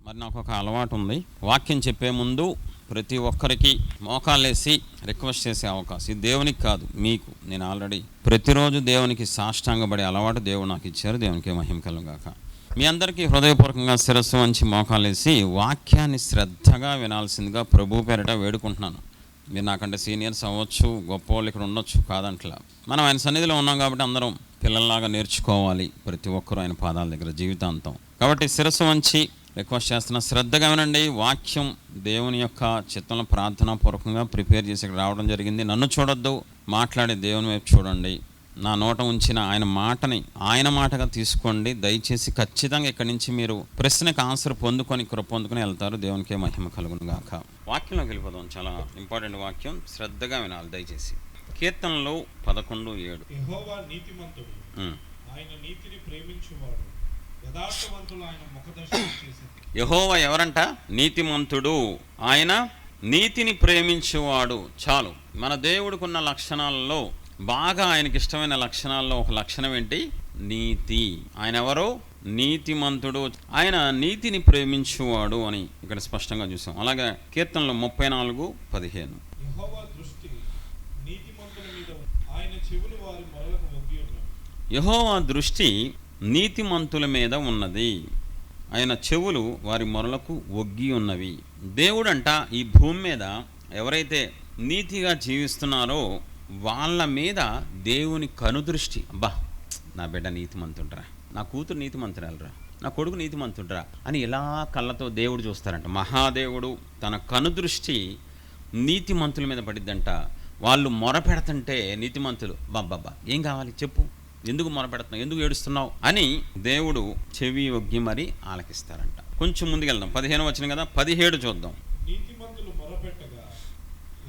మరి నాకు ఒక అలవాటు ఉంది, వాక్యం చెప్పే ముందు ప్రతి ఒక్కరికి మోకాళ్ళేసి రిక్వెస్ట్ చేసే అవకాశం. ఇది దేవునికి కాదు, మీకు. నేను ఆల్రెడీ ప్రతిరోజు దేవునికి సాష్టాంగపడే అలవాటు దేవుడు నాకు ఇచ్చారు. దేవునికి మహిమ కలుగాక. మీ అందరికీ హృదయపూర్వకంగా శిరస్సు వంచి మోకాళ్ళేసి వాక్యాన్ని శ్రద్ధగా వినాల్సిందిగా ప్రభు పేరిట వేడుకుంటున్నాను. మీరు నాకంటే సీనియర్స్ అవ్వచ్చు, గొప్ప వాళ్ళు ఇక్కడ ఉండొచ్చు, కాదంట్లా. మనం ఆయన సన్నిధిలో ఉన్నాం కాబట్టి అందరం పిల్లల్లాగా నేర్చుకోవాలి, ప్రతి ఒక్కరూ ఆయన పాదాల దగ్గర జీవితాంతం. కాబట్టి శిరస్సు వంచి రిక్వెస్ట్ చేస్తున్నా, శ్రద్ధగా వినండి. వాక్యం దేవుని యొక్క చిత్తంలో ప్రార్థనాపూర్వకంగా ప్రిపేర్ చేసి ఇక్కడ రావడం జరిగింది. నన్ను చూడొద్దు, మాట్లాడే దేవుని వైపు చూడండి. నా నోట ఉంచిన ఆయన మాటని ఆయన మాటగా తీసుకోండి. దయచేసి ఖచ్చితంగా ఇక్కడి నుంచి మీరు ప్రశ్నకు ఆన్సర్ పొందుకొని పొందుకొని వెళ్తారు. దేవునికే మహిమ కలుగును గాక. వాక్యంలోకి వెళ్ళిపోదాం. చాలా ఇంపార్టెంట్ వాక్యం, శ్రద్ధగా వినాలి దయచేసి. కీర్తనలు 11:7. యెహోవా నీతిమంతుడు, ఆయన నీతిని ప్రేమించువాడు, యథార్థవంతులు ఆయన ముఖదర్శనం చేశారు. యెహోవా ఎవరంట? నీతిమంతుడు, ఆయన నీతిని ప్రేమించువాడు. చాలు. మన దేవుడికున్న లక్షణాలలో బాగా ఆయనకి ఇష్టమైన లక్షణాల్లో ఒక లక్షణం ఏంటి? నీతి. ఆయన ఎవరు? నీతిమంతుడు, ఆయన నీతిని ప్రేమించువాడు అని ఇక్కడ స్పష్టంగా చూసాం. అలాగే కీర్తనలు 34:15. యెహోవా దృష్టి నీతిమంతుల మీద ఉంది, ఆయన చెవులు వారి మొరలకు ఒగ్గి ఉన్నవి. యెహోవా దృష్టి నీతిమంతుల మీద ఉన్నది, ఆయన చెవులు వారి మొరలకు ఒగ్గి ఉన్నవి. దేవుడంట ఈ భూమి మీద ఎవరైతే నీతిగా జీవిస్తున్నారో వాళ్ళ మీద దేవుని కనుదృష్టి. అబ్బా, నా బిడ్డ నీతిమంతుడ్రా, నా కూతురు నీతిమంతురాలరా, నా కొడుకు నీతిమంతుడ్రా అని ఇలా కళ్ళతో దేవుడు చూస్తారంట. మహాదేవుడు తన కనుదృష్టి నీతిమంతుల మీద పడిద్దంట. వాళ్ళు మొరపెడుతుంటే నీతిమంతులు, బాబ్బా ఏం కావాలి చెప్పు, ఎందుకు మొరపెడుతున్నావు, ఎందుకు ఏడుస్తున్నావు అని దేవుడు చెవి ఒగ్గి మరి ఆలకిస్తారంట. కొంచెం ముందుకెళ్దాం. 15 వచ్చిన కదా, 17 చూద్దాం. నీతిమంతులు మొరపెట్టగా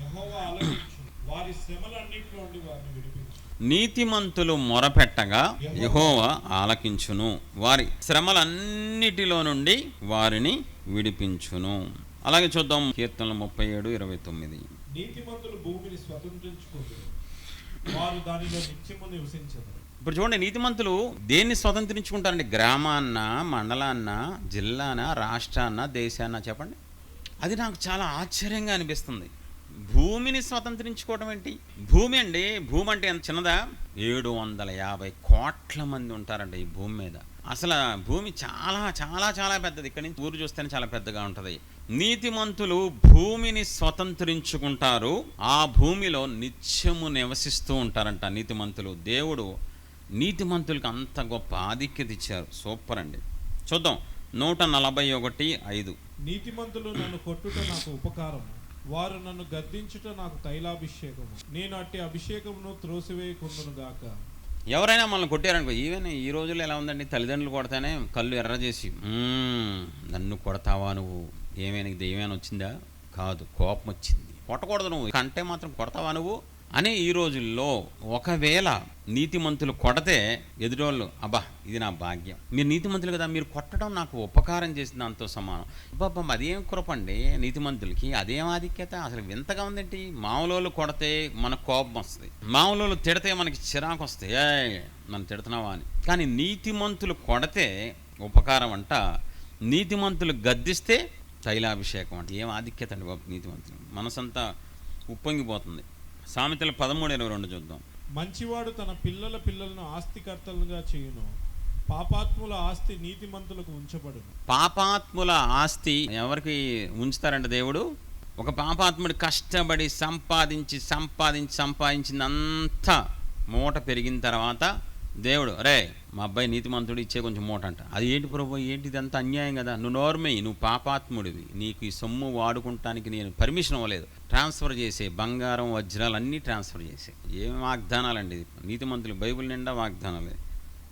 యెహోవా ఆలకించును, వారి శ్రమలన్నిటిలో నుండి వారిని విడిపించును. నీతిమంతులు మొరపెట్టగా యెహోవా ఆలకించును, వారి శ్రమలన్నిటిలో నుండి వారిని విడిపించును. అలాగే చూద్దాం కీర్తనలు 37:29. నీతిమంతులు భూమిని స్వతంత్రించుకుంటారు, వారు దానిలో నిత్యము నివసించరు. ఇప్పుడు చూడండి, నీతిమంతులు దేన్ని స్వతంత్రించుకుంటారండి? గ్రామాన్న, మండలాన్న, జిల్లాన, రాష్ట్రాన్న, దేశాన్న? చెప్పండి. అది నాకు చాలా ఆశ్చర్యంగా అనిపిస్తుంది. భూమిని స్వతంత్రించుకోవడం ఏంటి? భూమి అండి, భూమి అంటే ఎంత చిన్నదా? 750 కోట్ల మంది ఉంటారండి ఈ భూమి మీద. అసలు భూమి చాలా చాలా చాలా పెద్దది. ఇక్కడి నుంచి ఊరు చూస్తేనే చాలా పెద్దగా ఉంటుంది. నీతిమంతులు భూమిని స్వతంత్రించుకుంటారు, ఆ భూమిలో నిత్యము నివసిస్తూ ఉంటారంట నీతిమంతులు. దేవుడు నీతిమంతులకు అంత గొప్ప ఆధిక్యత ఇచ్చారు. సూపర్ అండి. చూద్దాం 141:5. నీతిమంతులు నన్ను కొట్టుట నాకు ఉపకారము, వారు నన్ను గద్దించుట నాకు తైలాభిషేకము, నేను అట్టి అభిషేకమును త్రోసివేయకుందును గాక. ఎవరైనా మనల్ని కొట్టారనుకో, ఈవెన్ ఈ రోజుల్లో ఎలా ఉందండి, తల్లిదండ్రులు కొడతానే కళ్ళు ఎర్ర చేసి, నన్ను కొడతావా నువ్వు, ఏమైనా దెయ్యమైనా వచ్చిందా? కాదు, కోపం వచ్చింది, కొట్టకూడదు నువ్వు, కంటే మాత్రం కొడతావా నువ్వు అని. ఈ రోజుల్లో ఒకవేళ నీతిమంతులు కొడితే ఎదురోళ్ళు, అబ్బా ఇది నా భాగ్యం, మీరు నీతిమంతులు కదా, మీరు కొట్టడం నాకు ఉపకారం చేసిన దాంతో సమానం. అబ్బా అదేం కృపండి నీతిమంతులకి, అదేం ఆధిక్యత, అసలు వింతగా ఉందేంటి? మామూలు కొడితే మనకు కోపం వస్తుంది, మామూలు తిడితే మనకి చిరాకు వస్తాయి, నన్ను తిడుతున్నావా అని. కానీ నీతిమంతులు కొడితే ఉపకారం అంట, నీతిమంతులు గద్దిస్తే తైలాభిషేకం అంట. ఏం ఆధిక్యత అండి బాబు నీతిమంతులు. మనసంతా ఉప్పొంగిపోతుంది. సామెతలు 13:22 చూద్దాం. మంచివాడు తన పిల్లల పిల్లలను ఆస్తికర్తలుగా చేయును, పాపాత్ముల ఆస్తి నీతిమంతులకు ఉంచబడును. పాపాత్ముల ఆస్తి ఎవరికి ఉంచుతారంట దేవుడు? ఒక పాపాత్ముడు కష్టపడి సంపాదించిందంతా మూట పెరిగిన తర్వాత దేవుడు, రే మా అబ్బాయి నీతిమంతుడు, ఇచ్చే కొంచెం మూట అంట. అది ఏంటి ప్రభు, ఏంటి ఇదంతా అన్యాయం కదా, నువ్వు నోర్మయ్యి, నువ్వు పాపాత్ముడివి, నీకు ఈ సొమ్ము వాడుకుంటానికి నేను పర్మిషన్ ఇవ్వలేదు, ట్రాన్స్ఫర్ చేసే బంగారం వజ్రాలు అన్నీ ట్రాన్స్ఫర్ చేసే. ఏమి వాగ్దానాలండి నీతిమంతులు, బైబిల్ నిండా వాగ్దానాలే.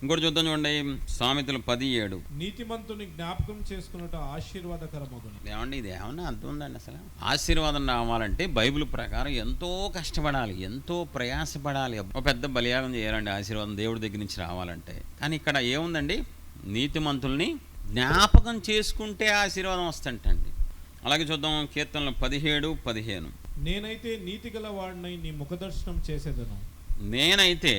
ఇంకోటి చూద్దాం చూడండి, సామెతలు 10:7. నీతిమంతుని జ్ఞాపకం చేసుకున్నట్టు ఆశీర్వాదకరమగును. ఏమండి ఇది ఏమన్నా అర్థం ఉందండి? అసలు ఆశీర్వాదం రావాలంటే బైబిల్ ప్రకారం ఎంతో కష్టపడాలి, ఎంతో ప్రయాసపడాలి, ఒక పెద్ద బలియాగం చేయాలండి ఆశీర్వాదం దేవుడి దగ్గర నుంచి రావాలంటే. కానీ ఇక్కడ ఏముందండి, నీతిమంతుల్ని జ్ఞాపకం చేసుకుంటే ఆశీర్వాదం వస్తుంటండి. అలాగే చూద్దాం కీర్తనలు 17:15. నేనైతే నీతి గల వాడినై నీ ముఖదర్శనం చేసేదను, నేనైతే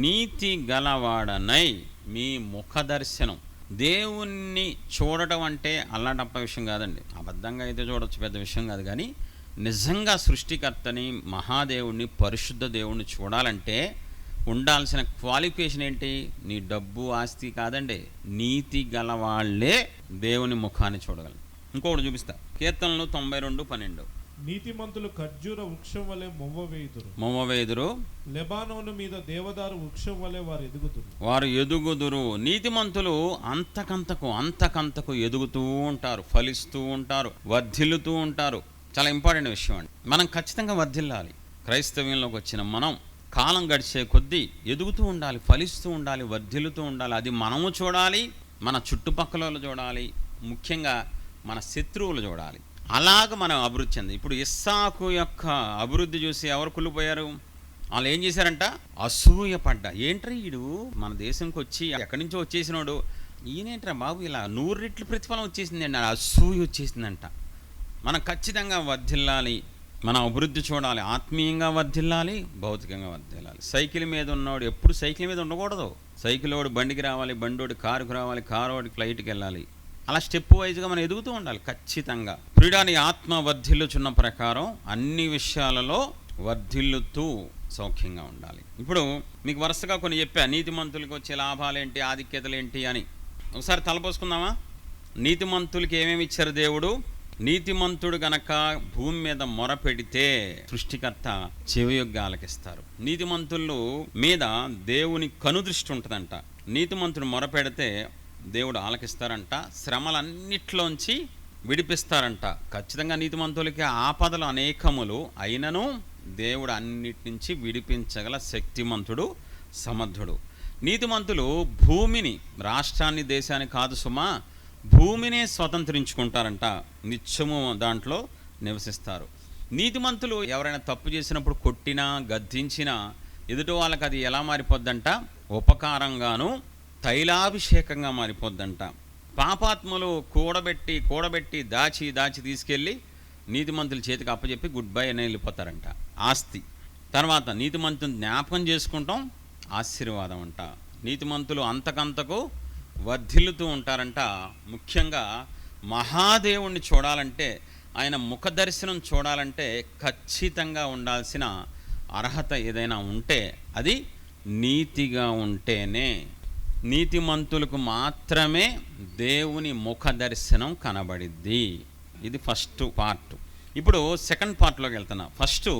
నీతి గలవాడనై మీ ముఖదర్శనం. దేవుణ్ణి చూడటం అంటే అల్లాటప్ప విషయం కాదండి. అబద్ధంగా అయితే చూడొచ్చు, పెద్ద విషయం కాదు. కానీ నిజంగా సృష్టికర్తని, మహాదేవుణ్ణి, పరిశుద్ధ దేవుణ్ణి చూడాలంటే ఉండాల్సిన క్వాలిఫికేషన్ ఏంటి? నీ డబ్బు ఆస్తి కాదండి, నీతి గలవాళ్లే దేవుని ముఖాన్ని చూడగలరు. ఇంకొకటి చూపిస్తా, కీర్తనలు 92:12. నీతిమంతులు ఖర్జూర వృక్షం వలె మొవ్వవేదురు, లెబానోను మీద దేవదారు వృక్షం వలె వారు ఎదుగుదురు. నీతిమంతులు అంతకంతకు ఎదుగుతూ ఉంటారు, ఫలిస్తూ ఉంటారు, వర్ధిల్లుతూ ఉంటారు. చాలా ఇంపార్టెంట్ విషయం అండి. మనం ఖచ్చితంగా వర్ధిల్లాలి. క్రైస్తవ్యంలోకి వచ్చిన మనం కాలం గడిచే కొద్దీ ఎదుగుతూ ఉండాలి, ఫలిస్తూ ఉండాలి, వర్ధిల్లుతూ ఉండాలి. అది మనము చూడాలి, మన చుట్టుపక్కల చూడాలి, ముఖ్యంగా మన శత్రువులు చూడాలి. అలాగ మనం అభివృద్ధి చెంది. ఇప్పుడు ఇస్సాకు యొక్క అభివృద్ధి చూసి ఎవరు కుళ్ళిపోయారు? వాళ్ళు ఏం చేశారంట? అసూయపడ్డా. ఏంట్రా వీడు మన దేశంకి వచ్చి ఎక్కడి నుంచో వచ్చేసినాడు, ఈయనేంట్రా బాబు ఇలా 100 రెట్లు ప్రతిఫలం వచ్చేసింది అండి, అసూయ వచ్చేసిందంట. మనం ఖచ్చితంగా వర్ధిల్లాలి, మనం అభివృద్ధి చూడాలి, ఆత్మీయంగా వర్ధిల్లాలి, భౌతికంగా వర్ధిల్లాలి. సైకిల్ మీద ఉన్నవాడు ఎప్పుడు సైకిల్ మీద ఉండకూడదు. సైకిల్ వాడు బండికి రావాలి, బండోడు కారుకు రావాలి, కారు వాడికి ఫ్లైట్కి వెళ్ళాలి. అలా స్టెప్ వైజ్గా మనం ఎదుగుతూ ఉండాలి ఖచ్చితంగా. ప్రియుడాని ఆత్మ వర్ధిల్లుచున్న ప్రకారం అన్ని విషయాలలో వర్ధిల్లుతూ సౌఖ్యంగా ఉండాలి. ఇప్పుడు మీకు వరుసగా కొన్ని చెప్పా, నీతిమంతులకు వచ్చే లాభాలేంటి, ఆధిక్యతలేంటి అని. ఒకసారి తలపోసుకుందామా? నీతిమంతులకి ఏమేమి ఇచ్చారు దేవుడు? నీతిమంతుడు గనక భూమి మీద మొర పెడితే సృష్టికర్త చెవియొగ్గి ఆలకిస్తారు. నీతిమంతులు మీద దేవుని కనుదృష్టి ఉంటుందంట. నీతిమంతుడు మొర పెడితే దేవుడు ఆలకిస్తారంట, శ్రమలన్నిట్లోంచి విడిపిస్తారంట. ఖచ్చితంగా నీతిమంతులకి ఆపదలు అనేకములు అయినను దేవుడు అన్నిటి నుంచి విడిపించగల శక్తిమంతుడు, సమర్థుడు. నీతిమంతులు భూమిని, రాష్ట్రాన్ని, దేశాన్ని కాదు సుమా, భూమినే స్వతంత్రించుకుంటారంట, నిత్యము దాంట్లో నివసిస్తారు. నీతిమంతులు ఎవరైనా తప్పు చేసినప్పుడు కొట్టినా, గద్దించినా ఎదుటి వాళ్ళకి అది ఎలా మారిపోద్దంట? ఉపకారంగాను తైలాభిషేకంగా మారిపోద్దంట. పాపాత్ములు కూడబెట్టి దాచి తీసుకెళ్ళి నీతిమంతుల చేతికి అప్పచెప్పి గుడ్ బై అని వెళ్ళిపోతారంట, ఆస్తి. తర్వాత నీతిమంతుని జ్ఞాపకం చేసుకుంటాం, ఆశీర్వాదం అంట. నీతిమంతులు అంతకంతకు వర్ధిల్లుతూ ఉంటారంట. ముఖ్యంగా మహాదేవుణ్ణి చూడాలంటే, ఆయన ముఖ దర్శనం చూడాలంటే ఖచ్చితంగా ఉండాల్సిన అర్హత ఏదైనా ఉంటే అది నీతిగా ఉంటేనే. నీతిమంతులకు మాత్రమే దేవుని ముఖ దర్శనం కనబడిద్ది. ఇది ఫస్ట్ పార్ట్. ఇప్పుడు సెకండ్ పార్ట్లోకి వెళ్తున్నా. ఫస్ట్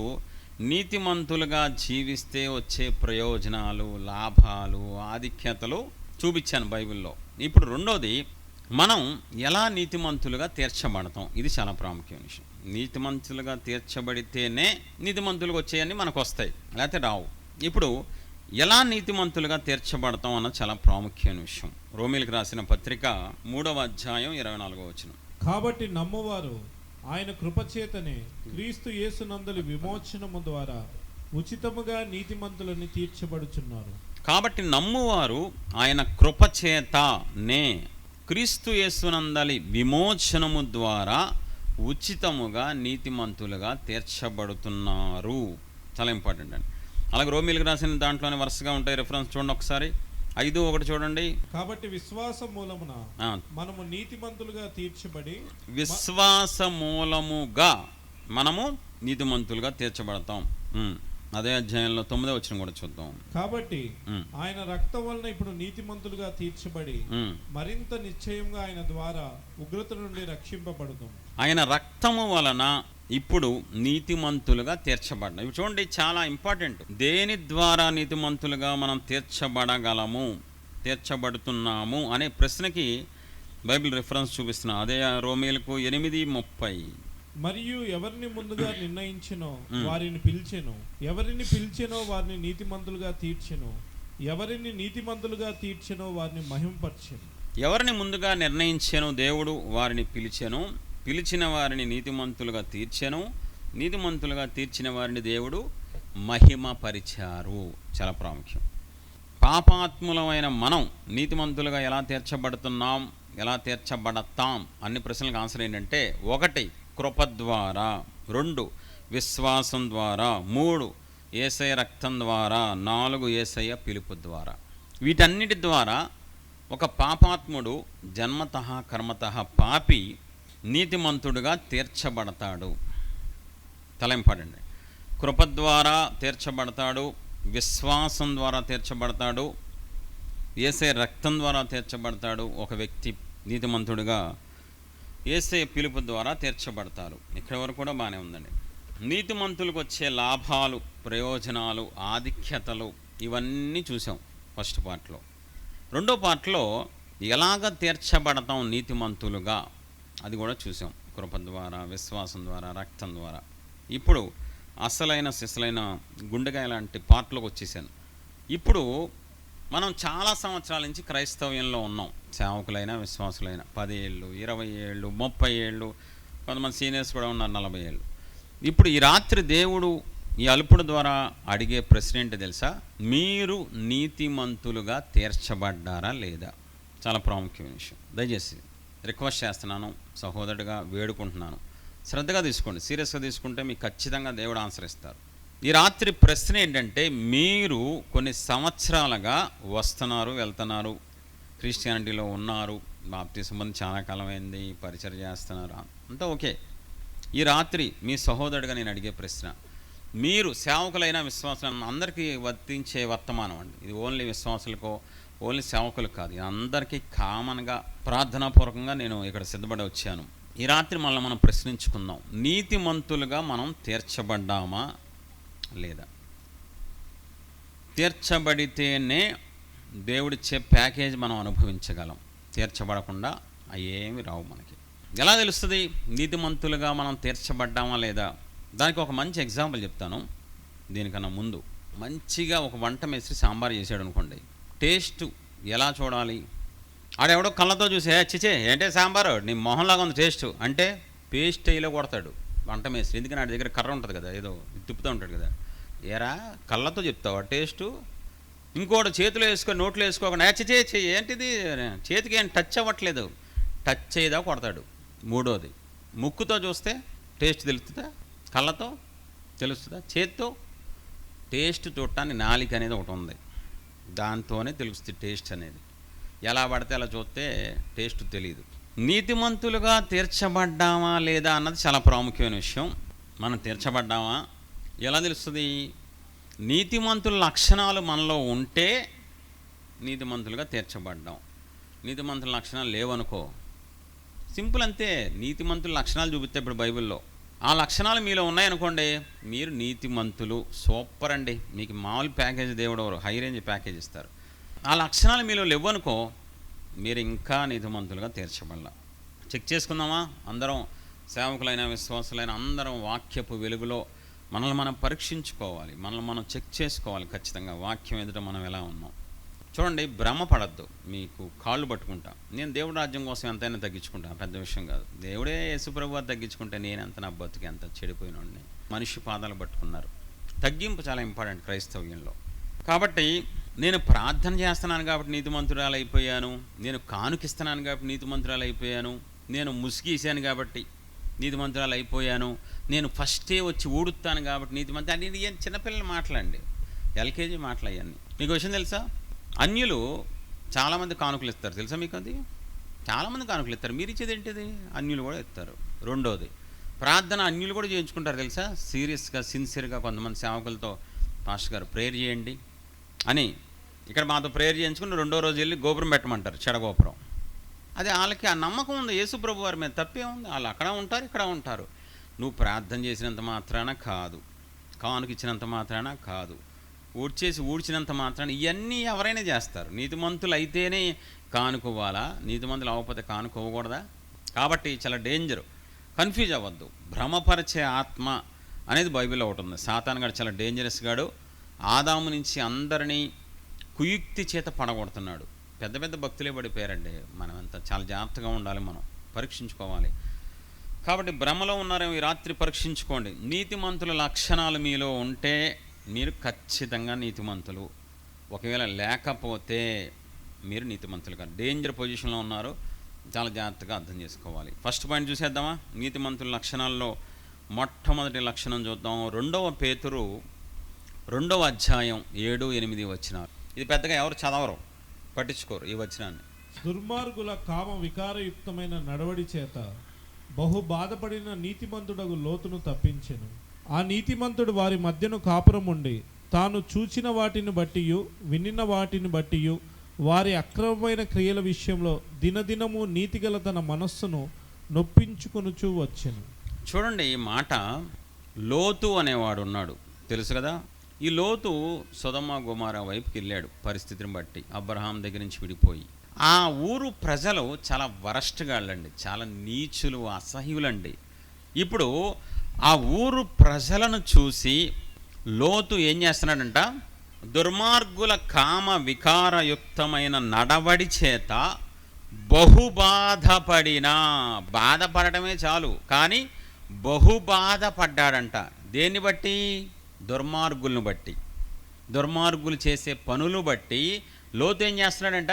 నీతిమంతులుగా జీవిస్తే వచ్చే ప్రయోజనాలు, లాభాలు, ఆధిక్యతలు చూపించాను బైబిల్లో. ఇప్పుడు రెండోది, మనం ఎలా నీతిమంతులుగా తీర్చబడతాం. ఇది చాలా ప్రాముఖ్యమైన విషయం. నీతిమంతులుగా తీర్చబడితేనే నీతిమంతులుగా వచ్చేయన్నీ మనకు వస్తాయి, లేకపోతే రావు. ఇప్పుడు ఎలా నీతిమంతులుగా తీర్చబడతాం అన్నది చాలా ప్రాముఖ్యమైన విషయం. రోమీలకు రాసిన పత్రిక 3వ అధ్యాయం 24వ వచనం. కాబట్టి నమ్మువారు ఆయన కృపచేతనే క్రీస్తు యేసునందలి విమోచనము ద్వారా ఉచితముగా నీతిమంతులని తీర్చబడుచున్నారు. కాబట్టి నమ్మువారు ఆయన కృపచేతనే క్రీస్తు యేసునందలి విమోచనము ద్వారా ఉచితముగా నీతిమంతులుగా తీర్చబడుతున్నారు. చాలా ఇంపార్టెంట్ అండి. అలాగే రోమీలకు రాసిన దాంట్లోనే వరుసగా ఉంటాయి, రెఫరెన్స్ చూడండి ఒకసారి. 5:1 చూడండి. కాబట్టి విశ్వాస మూలమున మనము నీతిమంతులుగా తీర్చబడి, విశ్వాస మూలముగా మనము నీతిమంతులుగా తీర్చబడతాం. అదే అధ్యాయంలో 9వ వచనం కూడా చూద్దాం. కాబట్టి ఆయన రక్తం వలన ఇప్పుడు నీతిమంతులుగా తీర్చబడి మరింత నిశ్చయంగా ఆయన ద్వారా ఉగ్రత నుండి రక్షింపబడతాం. ఆయన రక్తము వలన ఇప్పుడు నీతిమంతులుగా తీర్చబడ్డాం. ఇవి చూడండి, చాలా ఇంపార్టెంట్. దేని ద్వారా నీతిమంతులుగా మనం తీర్చబడుతున్నాము అనే ప్రశ్నకి బైబిల్ రిఫరెన్స్ చూపిస్తున్నా. అదే రోమీలకు 8:30. మరియు ఎవరిని ముందుగా నిర్ణయించెనో వారిని పిలిచెను, ఎవరిని పిలిచెనో వారిని నీతిమంతులుగా తీర్చెను, ఎవరిని నీతిమంతులుగా తీర్చెనో వారిని మహిమపరచెను. ఎవరిని ముందుగా నిర్ణయించెను దేవుడు, వారిని పిలిచెను, పిలిచిన వారిని నీతిమంతులుగా తీర్చెను, నీతిమంతులుగా తీర్చిన వారిని దేవుడు మహిమపరిచారు. చాలా ప్రాముఖ్యం. పాపాత్ములమైన మనం నీతిమంతులుగా ఎలా తీర్చబడుతున్నాం, ఎలా తీర్చబడతాం అన్ని ప్రశ్నలకు ఆన్సర్ ఏంటంటే, 1 కృప ద్వారా, 2 విశ్వాసం ద్వారా, 3 యేసయ్య రక్తం ద్వారా, 4 యేసయ్య పిలుపు ద్వారా. వీటన్నిటి ద్వారా ఒక పాపాత్ముడు జన్మతః కర్మతః పాపి నీతిమంతుడుగా తీర్చబడతాడు. తలెంపడండి. కృప ద్వారా తీర్చబడతాడు, విశ్వాసం ద్వారా తీర్చబడతాడు, యేసయ్య రక్తం ద్వారా తీర్చబడతాడు. ఒక వ్యక్తి నీతిమంతుడిగా యేసయ్య పిలుపు ద్వారా తీర్చబడతారు. ఇక్కడ వరకు కూడా బాగానే ఉందండి. నీతిమంతులకు వచ్చే లాభాలు, ప్రయోజనాలు, ఆధిక్యతలు ఇవన్నీ చూసాం ఫస్ట్ పార్ట్లో. రెండో పార్ట్లో ఎలాగ తీర్చబడతాం నీతిమంతులుగా అది కూడా చూసాం. కృప ద్వారా, విశ్వాసం ద్వారా, రక్తం ద్వారా. ఇప్పుడు అసలైన సిసలైన గుండెకాయ లాంటి పార్ట్లోకి వచ్చేసాను. ఇప్పుడు మనం చాలా సంవత్సరాల నుంచి క్రైస్తవ్యంలో ఉన్నాం. సేవకులైనా విశ్వాసులైనా 10 ఏళ్ళు, 20 ఏళ్ళు, 30 ఏళ్ళు, కొంతమంది సీనియర్స్ కూడా ఉన్నారు 40 ఏళ్ళు. ఇప్పుడు ఈ రాత్రి దేవుడు ఈ అల్పుడు ద్వారా అడిగే ప్రశ్న ఏంటి తెలుసా? మీరు నీతిమంతులుగా తీర్చబడ్డారా లేదా? చాలా ప్రాముఖ్యమైన విషయం. దయచేసి రిక్వెస్ట్ చేస్తున్నాను, సహోదరుడిగా వేడుకుంటున్నాను, శ్రద్ధగా తీసుకోండి. సీరియస్గా తీసుకుంటే మీకు ఖచ్చితంగా దేవుడు ఆన్సర్ ఇస్తారు. ఈ రాత్రి ప్రశ్న ఏంటంటే, మీరు కొన్ని సంవత్సరాలుగా వస్తున్నారు, వెళ్తున్నారు, క్రిస్టియానిటీలో ఉన్నారు, బాప్తిసం పొంది చాలా కాలమైంది, పరిచయం చేస్తున్నారు, అంతా ఓకే. ఈ రాత్రి మీ సహోదరుడిగా నేను అడిగే ప్రశ్న, మీరు సేవకులైన విశ్వాసులైన అందరికీ వర్తించే వర్తమానం అండి. ఇది ఓన్లీ విశ్వాసులకో, ఓన్లీ సేవకులకు కాదు, ఇది అందరికీ కామన్గా ప్రార్థనాపూర్వకంగా నేను ఇక్కడ సిద్ధపడి వచ్చాను. ఈ రాత్రి మనం ప్రశ్నించుకుందాం, నీతిమంతులుగా మనం తీర్చబడ్డామా లేదా? తీర్చబడితేనే దేవుడిచ్చే ప్యాకేజ్ మనం అనుభవించగలం. తీర్చబడకుండా అయ్యేమి రావు మనకి. ఎలా తెలుస్తుంది నీతిమంతులుగా మనం తీర్చబడ్డామా లేదా? దానికి ఒక మంచి ఎగ్జాంపుల్ చెప్తాను. దీనికన్నా ముందు మంచిగా ఒక వంట మేస్త్రి సాంబార్ చేసాడు అనుకోండి, టేస్ట్ ఎలా చూడాలి? ఆడెవడో కళ్ళతో చూసే చిచే ఏంటే సాంబారు నీ మొహంలాగా ఉంది టేస్ట్ అంటే పేస్ట్ అయ్యిలో కొడతాడు వంట మేస్త్రి. ఎందుకని ఆడి దగ్గర కర్ర ఉంటుంది కదా, ఏదో తిప్పుతూ ఉంటాడు కదా. ఏరా కళ్ళతో చెప్తావా టేస్టు? ఇంకోటి చేతిలో వేసుకొని నోట్లో వేసుకోకుండా చిచే ఏంటిది చేతికి ఏం టచ్ అవ్వట్లేదు, టచ్ అయ్యేదా కొడతాడు. మూడోది, ముక్కుతో చూస్తే టేస్ట్ తెలుస్తుందా? కళ్ళతో తెలుస్తుందా? చేతితో టేస్ట్ చూడటానికి నాలిక అనేది ఒకటి ఉంది, దాంతోనే తెలుస్తుంది టేస్ట్ అనేది. ఎలా పడితే అలా చూస్తే టేస్ట్ తెలియదు. నీతిమంతులుగా తీర్చబడ్డామా లేదా అన్నది చాలా ప్రాముఖ్యమైన విషయం. మనం తీర్చబడ్డామా ఎలా తెలుస్తుంది? నీతిమంతుల లక్షణాలు మనలో ఉంటే నీతిమంతులుగా తీర్చబడ్డాం. నీతిమంతుల లక్షణాలు లేవనుకో, సింపుల్ అంతే. నీతిమంతుల లక్షణాలు చూపిస్తే ఇప్పుడు బైబిల్లో ఆ లక్షణాలు మీలో ఉన్నాయనుకోండి, మీరు నీతిమంతులు. సూపర్ అండి, మీకు మామూలు ప్యాకేజ్ దేవుడు హై రేంజ్ ప్యాకేజ్ ఇస్తారు. ఆ లక్షణాలు మీలో లేవనుకో, మీరు ఇంకా నీతిమంతులుగా తీర్చబడాల. చెక్ చేసుకుందామా? అందరం సేవకులైన విశ్వాసులైన అందరం వాక్యపు వెలుగులో మనల్ని మనం పరీక్షించుకోవాలి, మనల్ని మనం చెక్ చేసుకోవాలి. ఖచ్చితంగా వాక్యం ఎదుట మనం ఎలా ఉన్నాం. చూడండి, భ్రమపడద్దు. మీకు కాళ్ళు పట్టుకుంటా, నేను దేవుడి రాజ్యం కోసం ఎంతైనా తగ్గించుకుంటా, పెద్ద విషయం కాదు. దేవుడే యేసుప్రభువు తగ్గించుకుంటే నేనెంత, నా బతుకు ఎంత చెడిపోయినోడిని. మనిషి పాదాలు పట్టుకున్నారు. తగ్గింపు చాలా ఇంపార్టెంట్ క్రైస్తవ్యంలో. కాబట్టి నేను ప్రార్థన చేస్తున్నాను కాబట్టి నీతిమంతురాలు అయిపోయాను, నేను కానుకిస్తున్నాను కాబట్టి నీతిమంతురాలు అయిపోయాను, నేను ముసుగీసాను కాబట్టి నీతిమంతురాలు అయిపోయాను, నేను ఫస్టే వచ్చి ఊడుతాను కాబట్టి నీతిమంతులు అని ఏం చిన్నపిల్లలు మాట్లాడండి, ఎల్కేజీ మాట్లాడన్నీ. మీకు విషయం తెలుసా? అన్యులు చాలామంది కానుకలు ఇస్తారు, తెలుసా మీకు? అది చాలామంది కానుకలు ఇస్తారు. మీరు ఇచ్చేది ఏంటిది? అన్యులు కూడా ఇస్తారు. రెండోది, ప్రార్థన అన్యులు కూడా చేయించుకుంటారు, తెలుసా? సీరియస్గా సిన్సియర్గా కొంతమంది సేవకులతో, పాస్టర్ గారు ప్రేయర్ చేయండి అని ఇక్కడ మాతో ప్రేయర్ చేయించుకుని రెండో రోజు వెళ్ళి గోపురం పెట్టమంటారు, చెడగోపురం. అది వాళ్ళకి ఆ నమ్మకం ఉంది యేసుప్రభు వారి మీద. తప్పే ఉంది, వాళ్ళు అక్కడ ఉంటారు, ఇక్కడ ఉంటారు. నువ్వు ప్రార్థన చేసినంత మాత్రాన కాదు, కానుకిచ్చినంత మాత్రాన కాదు, ఊడ్చినంత మాత్రాన. ఇవన్నీ ఎవరైనా చేస్తారు. నీతిమంతులు అయితేనే కానుకోవాలా? నీతిమంతులు అవ్వకపోతే కానుకోకూడదా? కాబట్టి చాలా డేంజరు. కన్ఫ్యూజ్ అవ్వద్దు. భ్రమపరిచే ఆత్మ అనేది బైబిల్లో ఒకటి ఉంది. సాతాను గారు చాలా డేంజరస్ గాడు. ఆదాము నుంచి అందరినీ కుయుక్తి చేత పడగొడుతున్నాడు. పెద్ద పెద్ద భక్తులే పడిపోయారండి. మనం అంతా చాలా జాగ్రత్తగా ఉండాలి, మనం పరీక్షించుకోవాలి. కాబట్టి భ్రమలో ఉన్నారేమో, ఈ రాత్రి పరీక్షించుకోండి. నీతిమంతుల లక్షణాలు మీలో ఉంటే మీరు ఖచ్చితంగా నీతిమంతులు. ఒకవేళ లేకపోతే మీరు నీతిమంతులుగా డేంజర్ పొజిషన్లో ఉన్నారు. చాలా జాగ్రత్తగా అర్థం చేసుకోవాలి. ఫస్ట్ పాయింట్ చూసేద్దామా? నీతిమంతుల లక్షణాల్లో మొట్టమొదటి లక్షణం చూద్దాం. 2వ పేతురు 2వ అధ్యాయం 7-8 వచనాలు. ఇది పెద్దగా ఎవరు చదవరు, పట్టించుకోరు ఈ వచనాన్ని. దుర్మార్గుల కామ వికారయుక్తమైన నడవడి చేత బహు బాధపడిన నీతిమంతుడగు లోతును తప్పించెను. ఆ నీతిమంతుడు వారి మధ్యను కాపురం ఉండి తాను చూచిన వాటిని బట్టియు వినిన వాటిని బట్టియు వారి అక్రమమైన క్రియల విషయంలో దినదినము నీతిగల తన మనస్సును నొప్పించుకొనుచూ వచ్చెను. చూడండి, ఈ మాట లోతు అనేవాడు ఉన్నాడు, తెలుసు కదా. ఈ లోతు సొదొమ గొమొర్రా వైపుకి వెళ్ళాడు పరిస్థితిని బట్టి, అబ్రహాం దగ్గర నుంచి విడిపోయి. ఆ ఊరు ప్రజలు చాలా వరస్ట్గాళ్ళండి, చాలా నీచులు, అసహ్యులండి. ఇప్పుడు ఆ ఊరు ప్రజలను చూసి లోతు ఏం చేస్తున్నాడంట, దుర్మార్గుల కామ వికారయుక్తమైన నడవడి చేత బాధపడటమే చాలు, కానీ బాధపడ్డాడంట. దేన్ని బట్టి? దుర్మార్గులను బట్టి, దుర్మార్గులు చేసే పనులు బట్టి లోతు ఏం చేస్తున్నాడంట,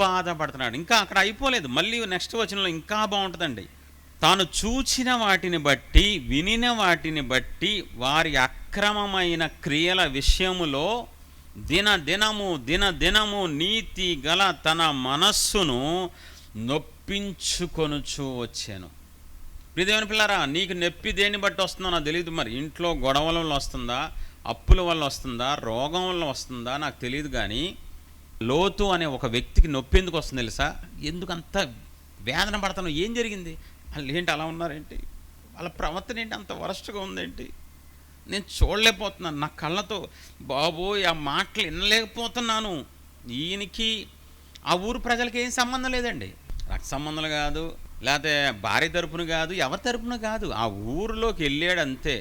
బాధపడుతున్నాడు. ఇంకా అక్కడ అయిపోలేదు, మళ్ళీ నెక్స్ట్ వచనంలో ఇంకా బాగుంటుందండి. తాను చూచిన వాటిని బట్టి వినిన వాటిని బట్టి వారి అక్రమమైన క్రియల విషయములో దినదినము నీతి గల తన మనస్సును నొప్పించుకొనుచూ వచ్చాను. దేవుని పిల్లారా, నీకు నొప్పి దేన్ని బట్టి వస్తుందో నాకు తెలియదు. మరి ఇంట్లో గొడవల వల్ల వస్తుందా, అప్పుల వల్ల వస్తుందా, రోగం వల్ల వస్తుందా నాకు తెలియదు. కానీ లోతు అనే ఒక వ్యక్తికి నొప్పి ఎందుకు వస్తుంది తెలుసా? ఎందుకు అంత వేదన పడతాను? ఏం జరిగింది? వాళ్ళు ఏంటి అలా ఉన్నారేంటి, వాళ్ళ ప్రవర్తన ఏంటి అంత వరస్ట్గా ఉందేంటి, నేను చూడలేకపోతున్నాను నా కళ్ళతో, బాబోయ్ ఆ మాటలు వినలేకపోతున్నాను. ఈయనకి ఆ ఊరు ప్రజలకి ఏం సంబంధం లేదండి, రక్త సంబంధాలు కాదు, లేకపోతే భార్య తరపున కాదు, ఎవరి తరపున కాదు. ఆ ఊరిలోకి వెళ్ళాడు అంతే.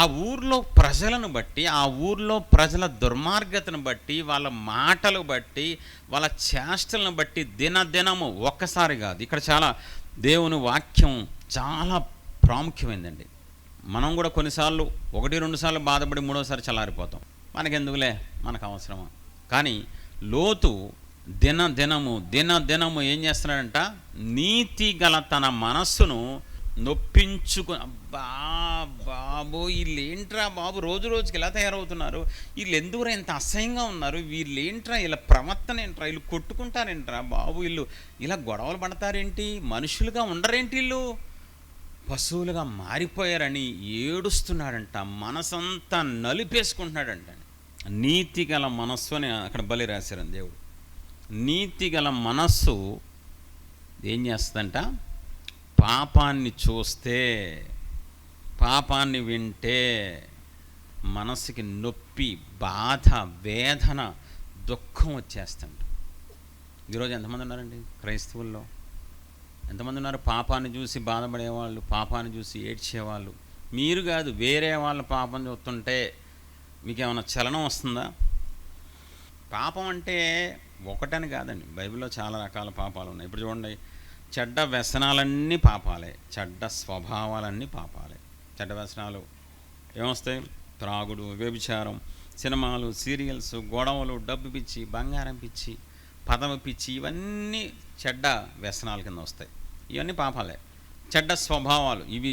ఆ ఊర్లో ప్రజలను బట్టి, ఆ ఊర్లో ప్రజల దుర్మార్గతను బట్టి, వాళ్ళ మాటలు బట్టి, వాళ్ళ చేష్టలను బట్టి దినదినము, ఒక్కసారి కాదు. ఇక్కడ చాలా దేవుని వాక్యం చాలా ప్రాముఖ్యమైందండి. మనం కూడా కొన్నిసార్లు 1-2 సార్లు బాధపడి మూడోసారి చల్లారిపోతాం. మనకెందుకులే, మనకు అవసరమా? కానీ లోతు దినదినము ఏం చేస్తున్నాడంట, నీతి గల తన మనస్సును బాబు వీళ్ళేంట్రా బాబు, రోజు రోజుకి ఎలా తయారవుతున్నారు, వీళ్ళు ఎందుకురా ఇంత అసహ్యంగా ఉన్నారు, వీళ్ళేంట్రా ఇలా ప్రవర్తన ఏంట్రా, వీళ్ళు కొట్టుకుంటారేంట్రా బాబు, వీళ్ళు ఇలా గొడవలు పడతారేంటి, మనుషులుగా ఉండరేంటి, వీళ్ళు పశువులుగా మారిపోయారని ఏడుస్తున్నాడంట. మనసంతా నలిపేసుకుంటున్నాడంట. నీతి గల మనస్సు అని అక్కడ బలి రాశారని దేవుడు. నీతి గల మనస్సు ఏం చేస్తుందంట, పాపాన్ని చూస్తే, పాపాన్ని వింటే మనసుకి నొప్పి, బాధ, వేదన, దుఃఖం వచ్చేస్తుంట. ఈరోజు ఎంతమంది ఉన్నారండి క్రైస్తవుల్లో? ఎంతమంది ఉన్నారు పాపాన్ని చూసి బాధపడేవాళ్ళు, పాపాన్ని చూసి ఏడ్చేవాళ్ళు? మీరు కాదు, వేరే వాళ్ళ పాపం చూస్తుంటే మీకేమైనా చలనం వస్తుందా? పాపం అంటే ఒకటని కాదండి, బైబిల్లో చాలా రకాల పాపాలు ఉన్నాయి. ఇప్పుడు చూడండి, చెడ్డ వ్యసనాలన్నీ పాపాలే, చెడ్డ స్వభావాలన్నీ పాపాలే. చెడ్డ వ్యసనాలు ఏమొస్తాయి? త్రాగుడు, వ్యభిచారం, సినిమాలు, సీరియల్స్, గొడవలు, డబ్బు పిచ్చి, బంగారం పిచ్చి, పదవి పిచ్చి, ఇవన్నీ చెడ్డ వ్యసనాల కింద వస్తాయి. ఇవన్నీ పాపాలే. చెడ్డ స్వభావాలు, ఇవి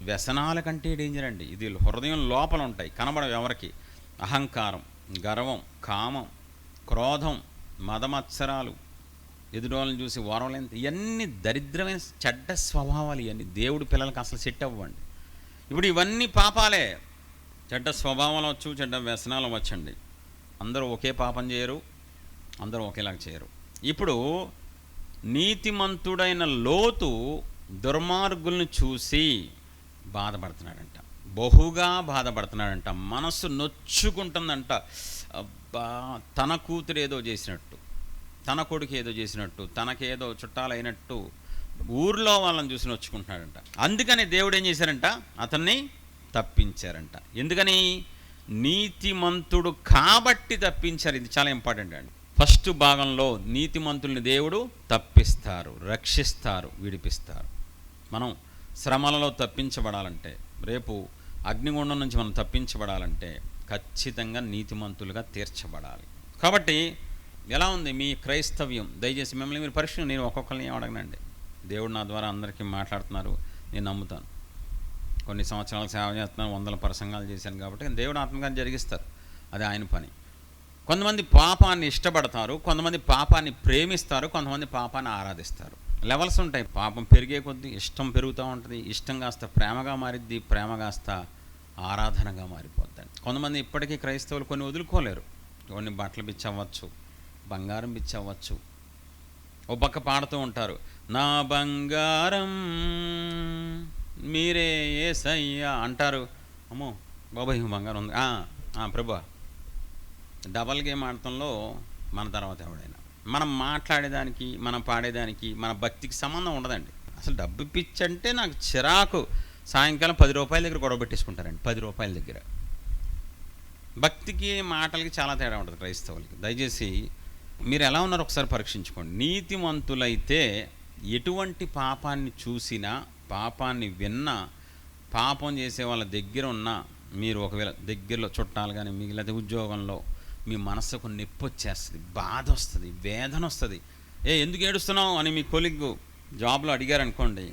వ్యసనాల కంటే డేంజర్ అండి. ఇది హృదయం లోపల ఉంటాయి, కనబడవు ఎవరికి. అహంకారం, గర్వం, కామం, క్రోధం, మదమత్సరాలు, ఎదురోళ్ళని చూసి ఓర్వలేని, ఇవన్నీ దరిద్రమైన చెడ్డ స్వభావాలు. ఇవన్నీ దేవుడి పిల్లలకి అసలు సెట్ అవ్వండి. ఇప్పుడు ఇవన్నీ పాపాలే. చెడ్డ స్వభావాలు వచ్చు, చెడ్డ వ్యసనాలు వచ్చండి. అందరూ ఒకే పాపం చేయరు, అందరూ ఒకేలాగా చేయరు. ఇప్పుడు నీతిమంతుడైన లోతు దుర్మార్గులను చూసి బాధపడుతున్నాడంట, బహుగా బాధపడుతున్నాడంట. మనస్సు నొచ్చుకుంటుందంట. అబ్బా, తన కూతురు ఏదో చేసినట్టు, తన కొడుకు ఏదో చేసినట్టు, తనకేదో చుట్టాలైనట్టు ఊర్లో వాళ్ళని చూసి నొచ్చుకుంటున్నాడంట. అందుకని దేవుడు ఏం చేశారంట, అతన్ని తప్పించారంట. ఎందుకని? నీతిమంతుడు కాబట్టి తప్పించారు. ఇది చాలా ఇంపార్టెంట్ అండి. ఫస్ట్ భాగంలో నీతిమంతుల్ని దేవుడు తప్పిస్తారు, రక్షిస్తారు, విడిపిస్తారు. మనం శ్రమలలో తప్పించబడాలంటే, రేపు అగ్నిగుండం నుంచి మనం తప్పించబడాలంటే ఖచ్చితంగా నీతిమంతులుగా తీర్చబడాలి. కాబట్టి ఎలా ఉంది మీ క్రైస్తవ్యం? దయచేసి మిమ్మల్ని మీరు పరీక్ష, నేను ఒక్కొక్కరిని అడగనండి. దేవుడు నా ద్వారా అందరికీ మాట్లాడుతున్నారు, నేను నమ్ముతాను. కొన్ని సంవత్సరాలు సేవ చేస్తున్నాను, 100 ప్రసంగాలు చేశాను కాబట్టి దేవుడు ఆత్మగారిని జరిగిస్తారు, అది ఆయన పని. కొంతమంది పాపాన్ని ఇష్టపడతారు, కొంతమంది పాపాన్ని ప్రేమిస్తారు, కొంతమంది పాపాన్ని ఆరాధిస్తారు. లెవెల్స్ ఉంటాయి. పాపం పెరిగే కొద్దీ ఇష్టం పెరుగుతూ ఉంటుంది. ఇష్టం కాస్త ప్రేమగా మారిద్ది, ప్రేమ కాస్త ఆరాధనగా మారిపోద్ది. కొంతమంది ఇప్పటికీ క్రైస్తవులు కొన్ని వదులుకోలేరు. కొన్ని బట్టలు పిచ్చి అవ్వచ్చు, బంగారం పిచ్చి అవ్వచ్చు. ఓ పక్క పాడుతూ ఉంటారు, నా బంగారం మీరే యేసయ్యా అంటారు. అమ్మో బాబాయ్ బంగారం ఉంది, ప్రభా. డబల్ గేమ్ ఆడటంలో మన తర్వాత ఎవడైనా, మనం మాట్లాడేదానికి, మనం పాడేదానికి, మన భక్తికి సంబంధం ఉండదండి. అసలు డబ్బు పిచ్చి అంటే నాకు చిరాకు. సాయంకాలం 10 రూపాయల దగ్గర గొడవ పెట్టేసుకుంటారండి. 10 రూపాయల దగ్గర. భక్తికి మాటలకి చాలా తేడా ఉంటుంది క్రైస్తవులకి. దయచేసి మీరు ఎలా ఉన్నారో ఒకసారి పరీక్షించుకోండి. నీతిమంతులైతే ఎటువంటి పాపాన్ని చూసినా, పాపాన్ని విన్నా, పాపం చేసే వాళ్ళ దగ్గర ఉన్నా, మీరు ఒకవేళ దగ్గరలో చుట్టాలు కానీ మిగిలిన ఉద్యోగంలో మీ మనసుకు నొప్పి వచ్చేస్తుంది, బాధ వస్తుంది, వేదన వస్తుంది. ఎందుకు ఏడుస్తున్నావు అని మీ కొలిగ్ జాబ్లో అడిగారు అనుకోండి,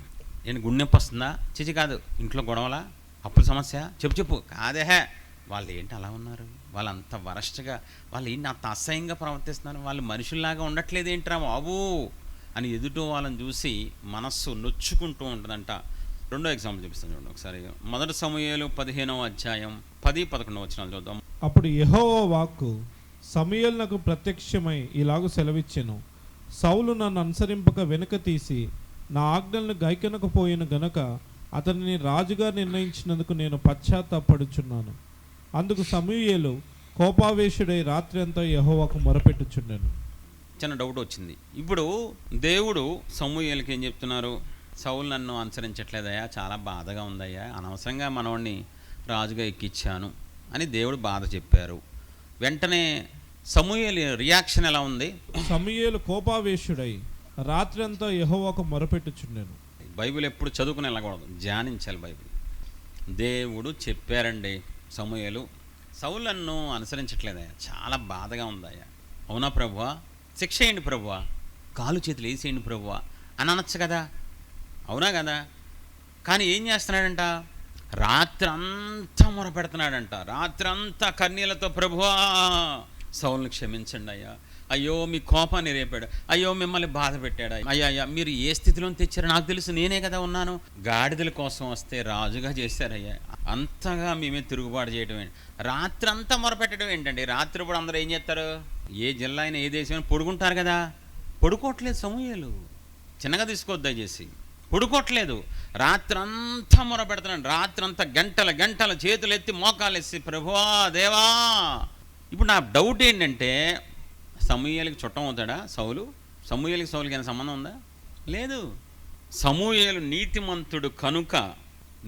ఏంటి గుండె నొప్పి వస్తుందా? చిచి కాదు, ఇంట్లో గొడవలా, అప్పుల సమస్య, చెప్పు కాదే. వాళ్ళు ఏంటి అలా ఉన్నారు, వాళ్ళు అంత వరస్ట్గా, వాళ్ళు ఏంటి అంత అసహ్యంగా ప్రవర్తిస్తున్నారు, వాళ్ళు మనుషుల్లాగా ఉండట్లేదు ఏంట్రా బాబు అని ఎదుటి వాళ్ళని చూసి మనస్సు నొచ్చుకుంటూ ఉంటుందంట. రెండో ఎగ్జాంపుల్ చూపిస్తాను చూడండి ఒకసారి. 1 సమూయేలు 15వ అధ్యాయం 10-11 వచనాలు చూద్దాం. అప్పుడు యెహోవా వాక్కు సమూయేలునకు ప్రత్యక్షమై ఇలాగు సెలవిచ్చెను, సౌలు నన్ను అనుసరింపక వెనుక తీసి నా ఆజ్ఞలను గైకొనకపోయిన గనుక అతనిని రాజుగా నిర్ణయించినందుకు నేను పశ్చాత్తాపడుచున్నాను. అందుకు సమూయేలు కోపావేశుడై రాత్రి అంతా యెహోవాకు మొరపెట్టుచుండెను. చిన్న డౌట్ వచ్చింది. ఇప్పుడు దేవుడు సమూయేలుకి ఏం చెప్తున్నారు? సౌలు నన్ను అనుసరించట్లేదయ్యా, చాలా బాధగా ఉందయ్యా, అనవసరంగా మనవాడిని రాజుగా ఎక్కించాను అని దేవుడు బాధ చెప్పారు. వెంటనే సమూయేలు రియాక్షన్ ఎలా ఉంది? సమూయేలు కోపావేశుడై రాత్రి అంతా యెహోవాకు మొరపెట్టుచుండెను. బైబిల్ ఎప్పుడు చదువుకుని వెళ్ళకూడదు, ధ్యానించాలి బైబిల్. దేవుడు చెప్పారండి, సమూయేలు సౌలు నన్ను అనుసరించట్లేదయ్యా, చాలా బాధగా ఉందయ్యా. అవునా ప్రభువా, శిక్ష చేయండి ప్రభువా, కాలు చేతులు వేసేయండి ప్రభువా అని అనొచ్చు కదా, అవునా కదా? కానీ ఏం చేస్తున్నాడంట? రాత్రి అంతా మొరపెడుతున్నాడంట. రాత్రి అంతా కన్నీళ్లతో, ప్రభువా సౌలుని క్షమించండి అయ్యా, అయ్యో మీ కోపాన్ని రేపాడు, అయ్యో మిమ్మల్ని బాధ పెట్టాడు, అయ్యా మీరు ఏ స్థితిలో తెచ్చారో నాకు తెలుసు, నేనే కదా ఉన్నాను, గాడిదల కోసం వస్తే రాజుగా చేశారయ్యా, అంతగా మేమే తిరుగుబాటు చేయడం ఏంటి, రాత్రి అంతా మొరపెట్టడం ఏంటండి? రాత్రి ఇప్పుడు అందరూ ఏం చేస్తారు? ఏ జిల్లా అయినా ఏ దేశం అయినా పడుకుంటారు కదా, పడుకోవట్లేదు సమూయేలు. చిన్నగా తీసుకోవద్దు దయచేసి, పడుకోవట్లేదు. రాత్రి అంతా మొరపెడుతున్నాడు. రాత్రి అంతా గంటల చేతులు ఎత్తి మోకాలు ఎత్తి, ప్రభువా దేవా. ఇప్పుడు నా డౌట్ ఏంటంటే, సమూయేలుకి చుట్టం అవుతాడా సౌలు? సమూయేలుకి సౌలుకి ఏమైనా సంబంధం ఉందా? లేదు. సమూయేలు నీతిమంతుడు కనుక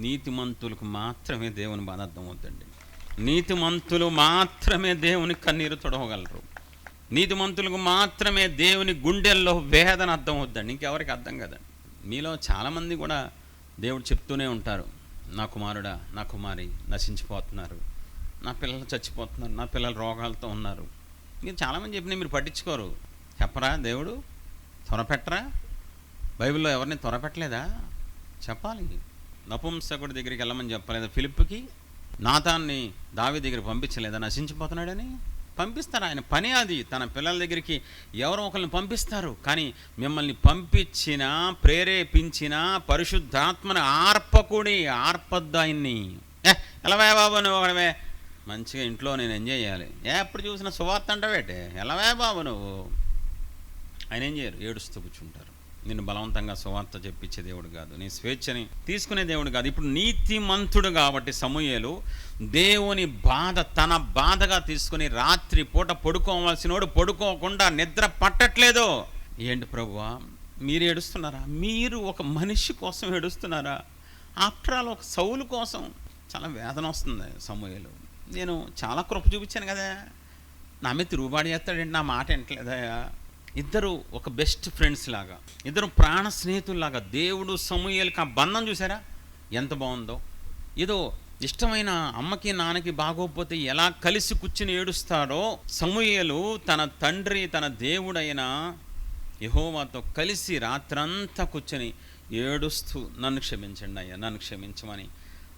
నీతిమంతులకు మాత్రమే దేవుని బాధ అర్థమవుతుంది. నీతిమంతులు మాత్రమే దేవుని కన్నీరు తొడవగలరు. నీతిమంతులకు మాత్రమే దేవుని గుండెల్లో వేదన అర్థమవుద్దండి, ఇంకెవరికి అర్థం కదండి. మీలో చాలామంది కూడా దేవుడు చెప్తూనే ఉంటారు, నా కుమారుడా, నా కుమారి నశించిపోతున్నారు, నా పిల్లలు చచ్చిపోతున్నారు, నా పిల్లలు రోగాలతో ఉన్నారు. మీరు చాలామంది చెప్పినా మీరు పట్టించుకోరు. చెప్పరా దేవుడు? త్వరపెట్టరా? బైబిల్లో ఎవరిని త్వరపెట్టలేదా? చెప్పాలి. నపుంసకుడి దగ్గరికి వెళ్ళమని చెప్పలేదా? ఫిలిప్పుకి నాతాన్ని దావీదు దగ్గర పంపించలేదా నశించిపోతున్నాడని? పంపిస్తారు, ఆయన పని అది. తన పిల్లల దగ్గరికి ఎవరో ఒకరిని పంపిస్తారు. కానీ మిమ్మల్ని పంపించిన, ప్రేరేపించిన పరిశుద్ధాత్మని ఆర్పొద్దు ఆయన్ని. ఎలవే బాబు నువ్వు ఒకడవే, మంచిగా ఇంట్లో నేను ఎంజాయ్ చేయాలి, ఎప్పుడు చూసినా సువార్త అంటావేటే, ఎలవే బాబు నువ్వు. ఆయన ఏం చేయరు, ఏడుస్తూ కూర్చుంటారు. నిన్ను బలవంతంగా సువార్త చెప్పించే దేవుడు కాదు, నీ స్వేచ్ఛని తీసుకునే దేవుడు కాదు. ఇప్పుడు నీతిమంతుడు కాబట్టి సమూయేలు దేవుని బాధ తన బాధగా తీసుకుని రాత్రి పూట పడుకోవాల్సినోడు పడుకోకుండా నిద్ర పట్టట్లేదు. ఏంటి ప్రభువా మీరు ఏడుస్తున్నారా? మీరు ఒక మనిషి కోసం ఏడుస్తున్నారా? ఆఫ్టర్ ఆల్ ఒక సౌలు కోసం చాలా వేదన వస్తుంది సమూయేలు. నేను చాలా కృప చూపించాను కదా, నా మీద తిరుగుబాటు చేస్తాడండి, నా మాట వింటలేదయా. ఇద్దరు ఒక బెస్ట్ ఫ్రెండ్స్ లాగా, ఇద్దరు ప్రాణ స్నేహితుల్లాగా దేవుడు సమూయేలుకి ఆ బంధం చూసారా ఎంత బాగుందో. ఏదో ఇష్టమైన అమ్మకి నాన్నకి బాగోకపోతే ఎలా కలిసి కూర్చుని ఏడుస్తాడో, సమూయేలు తన తండ్రి తన దేవుడైన యెహోవాతో కలిసి రాత్రంతా కూర్చొని ఏడుస్తూ నన్ను క్షమించండి అయ్యా, నన్ను క్షమించమని.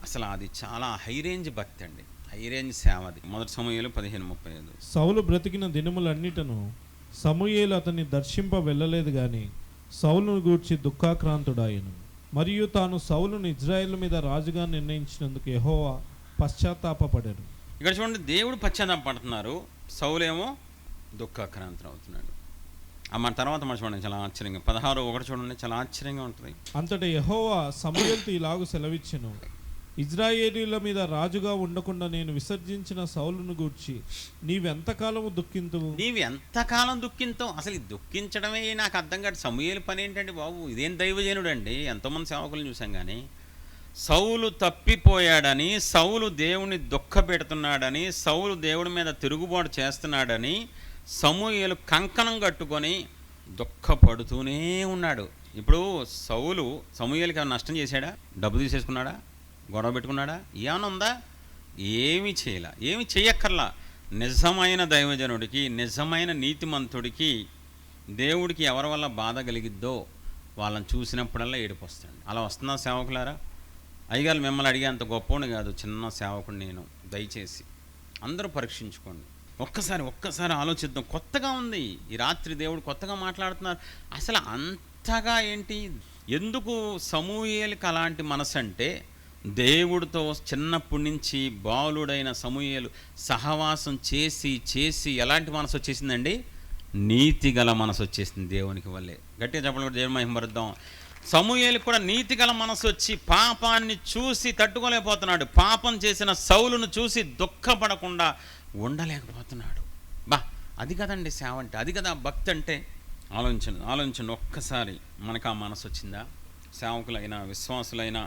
అసలు అది చాలా హై రేంజ్ భక్తి అండి, హై రేంజ్ సేవ అది. 1 సమూయేలు 15:35. సౌలు బ్రతికిన దినములన్నిటను సమూయేలు అతన్ని దర్శింప వెళ్ళలేదు గాని సౌలును గూర్చి దుఃఖాక్రాంతుడాయను. మరియు తాను సౌలును ఇజ్రాయేలు మీద రాజుగా నిర్ణయించినందుకు యెహోవా పశ్చాత్తాపపడాడు. ఇక్కడ చూడండి, దేవుడు పశ్చాత్తాపడుతున్నారు, సౌలేమో దుఃఖాక్రాంతం అవుతున్నాడు. మన తర్వాత మనం చూడండి, చాలా ఆశ్చర్యంగా 16:1 చూడండి, చాలా ఆశ్చర్యంగా ఉంటుంది. అంతటా యెహోవా సమూయేలుతో ఇలాగు సెలవిచ్చెను, ఇజ్రాయేలీల మీద రాజుగా ఉండకుండా నేను విసర్జించిన సౌలును గూర్చి నీవెంతకాలము దుఃఖింతువు? నీవు ఎంతకాలం దుఃఖింతావు? అసలు ఈ దుఃఖించడమే నాకు అర్థం కాదు. సమూయేలు పని ఏంటండి బాబు? ఇదేం దైవజనుడు అండి. ఎంతోమంది సేవకులను చూసాం కానీ సౌలు తప్పిపోయాడని, సౌలు దేవుని దుఃఖ పెడుతున్నాడని, సౌలు దేవుడి మీద తిరుగుబాటు చేస్తున్నాడని సమూయేలు కంకణం కట్టుకొని దుఃఖపడుతూనే ఉన్నాడు. ఇప్పుడు సమూయేలుకి ఏమైనా నష్టం చేశాడా? డబ్బు తీసేసుకున్నాడా? గొడవ పెట్టుకున్నాడా? ఏమైనా ఉందా? ఏమీ చేయలా, ఏమి చెయ్యక్కర్లా. నిజమైన దైవజనుడికి, నిజమైన నీతిమంతుడికి, దేవుడికి ఎవరి వల్ల బాధ కలిగిద్దో వాళ్ళని చూసినప్పుడల్లా ఏడుపు వస్తాడు. అలా వస్తున్నా సేవకులారా? అయ్యగారు మిమ్మల్ని అడిగే అంత గొప్పని కాదు, చిన్న సేవకుడు నేను. దయచేసి అందరూ పరీక్షించుకోండి. ఒక్కసారి ఆలోచిద్దాం. కొత్తగా ఉంది ఈ రాత్రి, దేవుడు కొత్తగా మాట్లాడుతున్నారు. అసలు అంతగా ఏంటి? ఎందుకు సమూయేలుకి అలాంటి మనసు అంటే, దేవుడితో చిన్నప్పటి నుంచి బాలుడైన సమూయేలు సహవాసం చేసి ఎలాంటి మనసు వచ్చేసిందండి? నీతిగల మనసు వచ్చేసింది దేవునికి వల్లే. గట్టిగా చెప్పడం కూడా దేవుని మహిమపరుద్దాం. సమూయేలుకి కూడా నీతిగల మనసు వచ్చి పాపాన్ని చూసి తట్టుకోలేకపోతున్నాడు. పాపం చేసిన సౌలును చూసి దుఃఖపడకుండా ఉండలేకపోతున్నాడు. అది కదండి సేవ అంటే, అది కదా భక్తి అంటే. ఆలోచించండి ఒక్కసారి. మనకు ఆ మనసు వచ్చిందా? సేవకులైనా విశ్వాసులైనా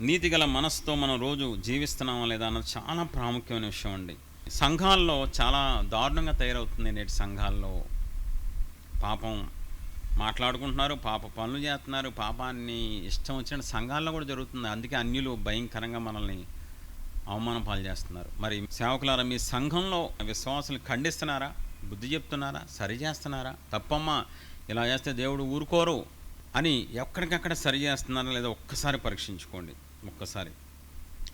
నీతిగల మనసుతో మనం రోజు జీవిస్తున్నామా లేదా అన్నది చాలా ప్రాముఖ్యమైన విషయం అండి. సంఘాల్లో చాలా దారుణంగా తయారవుతుంది నేటి సంఘాల్లో. పాపం మాట్లాడుకుంటున్నారు, పాప పనులు చేస్తున్నారు, పాపాన్ని ఇష్టం వచ్చిన సంఘాల్లో కూడా జరుగుతుంది. అందుకే అన్యులు భయంకరంగా మనల్ని అవమానం పాలు చేస్తున్నారు. మరి సేవకులారా, మీ సంఘంలో విశ్వాసులు ఖండిస్తున్నారా? బుద్ధి చెప్తున్నారా? సరి చేస్తున్నారా? తప్పమ్మా, ఇలా చేస్తే దేవుడు ఊరుకోరు అని ఎక్కడికక్కడ సరి చేస్తున్నారా లేదా ఒక్కసారి పరీక్షించుకోండి. ఒక్కసారి.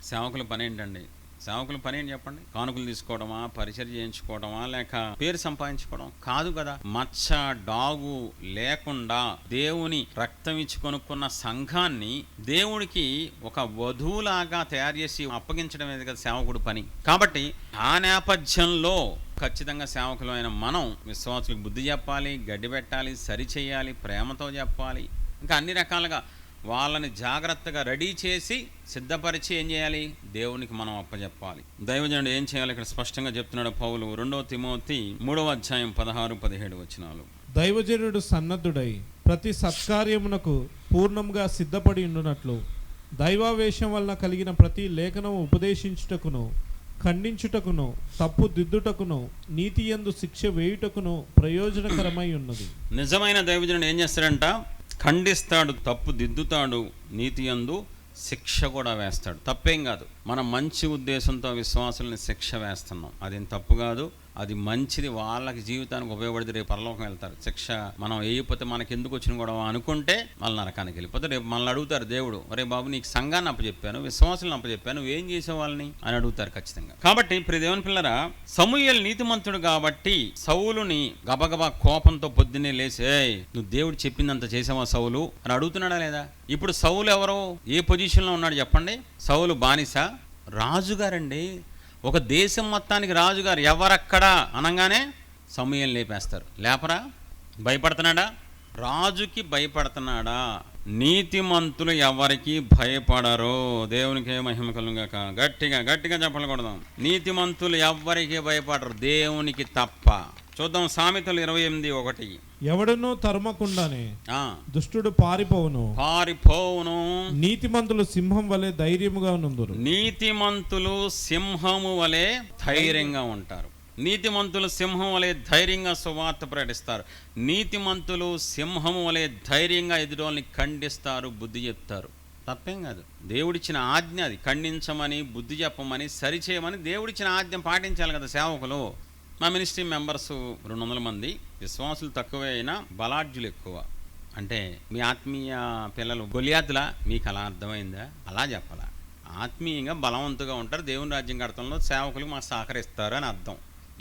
సేవకుల పని ఏంటండి? సేవకుల పని ఏంటి చెప్పండి? కానుకలు తీసుకోవడమా, పరిచర్య చేయించుకోవడమా, లేక పేరు సంపాదించుకోవడం కాదు కదా. మచ్చ డాగు లేకుండా దేవుని రక్తం ఇచ్చి కొనుక్కున్న సంఘాన్ని దేవుడికి ఒక వధువులాగా తయారు చేసి అప్పగించడం అనేది కదా సేవకుడు పని. కాబట్టి ఆ నేపథ్యంలో ఖచ్చితంగా సేవకులమైన మనం విశ్వాసులకు బుద్ధి చెప్పాలి, గడ్డి పెట్టాలి, సరి చేయాలి, ప్రేమతో చెప్పాలి, ఇంకా అన్ని రకాలుగా వాళ్ళని జాగ్రత్తగా రెడీ చేసి సిద్ధపరిచి ఏం చేయాలి? దేవునికి మనం అప్పచెప్పాలి. దైవజనుడు ఏం చేయాలి ఇక్కడ స్పష్టంగా చెప్తున్నాడు పౌలు. 2 తిమోతి 3:16-17 వచనాలు. దైవజనుడు సన్నద్ధుడై ప్రతి సత్కార్యమునకు పూర్ణంగా సిద్ధపడి ఉండునట్లు దైవావేశం వలన కలిగిన ప్రతి లేఖనము ఉపదేశించుటకును, ఖండించుటకును, తప్పు దిద్దుటకును, నీతి యందు శిక్ష వేయుటకును ప్రయోజనకరమై ఉన్నది. నిజమైన దైవజనుడు ఏం చేస్తాడంట? ఖండిస్తాడు, తప్పు దిద్దుతాడు, నీతి యందు శిక్ష కూడా వేస్తాడు. తప్పేం కాదు. మనం మంచి ఉద్దేశంతో విశ్వాసుల్ని శిక్ష వేస్తున్నాం, అదేం తప్పు కాదు. అది మంచిది, వాళ్ళకి జీవితానికి ఉపయోగపడితే రేపు పరలోకం వెళ్తారు. శిక్ష మనం వేయకపోతే మనకి ఎందుకు వచ్చిన గొడవ అనుకుంటే వాళ్ళ నరకానికి వెళ్ళిపోతే రేపు మనల్ని అడుగుతారు దేవుడు, ఒరే బాబు నీకు సంఘాన్ని అప్పచెప్పాను, విశ్వాసులను అప్పచెప్పాను, నువ్వేం చేసే వాళ్ళని అని అడుగుతారు ఖచ్చితంగా. కాబట్టి ప్రియ దేవుని పిల్లరా, సమూయేలు నీతిమంతుడు కాబట్టి సౌలుని గబగబా కోపంతో పొద్దున్నే లేచి, నువ్వు దేవుడు చెప్పిందంత చేసావా సౌలు అని అడుగుతున్నాడా లేదా? ఇప్పుడు సౌలు ఎవరో, ఏ పొజిషన్లో ఉన్నాడు చెప్పండి? సౌలు బానిస, రాజుగారండి. ఒక దేశం మొత్తానికి రాజుగారు. ఎవరక్కడా అనగానే సమూయేలు లేపేస్తారు. లేపరా? భయపడుతున్నాడా? రాజుకి భయపడుతున్నాడా? నీతిమంతులు ఎవరికి భయపడరు. దేవునికి మహిమ కలుగాక. గట్టిగా చెప్పకూడదాం. నీతిమంతులు ఎవరికి భయపడరు, దేవునికి తప్ప. చూద్దాం సామెతలు 28:1. ఎవడనూ తరమకుండానే దుష్టుడు పారిపోవును. నీతిమంతులు సింహం వలె ధైర్యముగా నుందురు. నీతిమంతులు సింహము వలె ధైర్యంగా ఉంటారు. నీతిమంతులు సింహం వలె ధైర్యంగా సువార్త ప్రకటిస్తారు. నీతిమంతులు సింహము వలె ధైర్యంగా ఎదురోల్ని ఖండిస్తారు, బుద్ధి చెప్తారు. తప్పేం కాదు. దేవుడిచ్చిన ఆజ్ఞ అది. ఖండించమని, బుద్ధి చెప్పమని, సరిచేయమని దేవుడిచ్చిన ఆజ్ఞ పాటించాలి కదా సేవకులు. మా మినిస్ట్రీ మెంబర్స్ 200 మంది. విశ్వాసులు తక్కువే అయినా బలాఢ్యులు ఎక్కువ. అంటే మీ ఆత్మీయ పిల్లలు గొలియాతులా? మీకు అలా అర్థమైందా? అలా చెప్పాలా? ఆత్మీయంగా బలవంతుగా ఉంటారు, దేవుని రాజ్యం కడతంలో సేవకులకు మాకు సహకరిస్తారు అని అర్థం.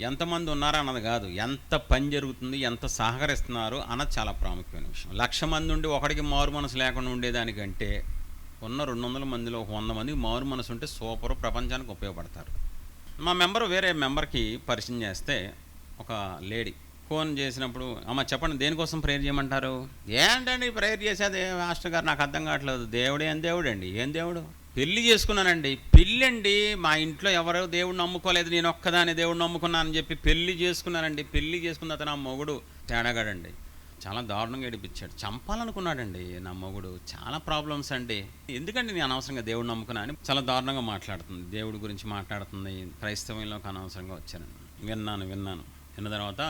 ఎంతమంది ఉన్నారా అన్నది కాదు, ఎంత పని జరుగుతుంది, ఎంత సహకరిస్తున్నారు అన్నది చాలా ప్రాముఖ్యమైన విషయం. 1,00,000 మంది ఉండి ఒకడికి మారు మనసు లేకుండా ఉండేదానికంటే ఉన్న 200 మందిలో 100 మందికి మారు మనసు ఉంటే సూపర్, ప్రపంచానికి ఉపయోగపడతారు. మా మెంబర్ వేరే మెంబర్కి పరిచయం చేస్తే ఒక లేడీ ఫోన్ చేసినప్పుడు, అమ్మ చెప్పండి దేనికోసం ప్రేయర్ చేయమంటారు? ఏంటండి ప్రేయర్ చేసేది మాస్టర్ గారు, నాకు అర్థం కావట్లేదు. దేవుడు ఏం దేవుడు అండి? ఏం దేవుడు? పెళ్లి చేసుకున్నానండి. పెళ్ళి అండి, మా ఇంట్లో ఎవరో దేవుడు నమ్ముకోలేదు, నేను ఒక్కదాని దేవుడు నమ్ముకున్నానని చెప్పి పెళ్లి చేసుకున్నానండి. పెళ్లి చేసుకున్న అతను నా మొగుడు తేడాగాడండి, చాలా దారుణంగా ఏడిపించాడు, చంపాలనుకున్నాడండి నా మొగుడు. చాలా ప్రాబ్లమ్స్ అండి. ఎందుకంటే నేను అనవసరంగా దేవుడు నమ్ముకున్నా అని చాలా దారుణంగా మాట్లాడుతుంది, దేవుడి గురించి మాట్లాడుతుంది. క్రైస్తవంలోకి అనవసరంగా వచ్చానండి. విన్న తర్వాత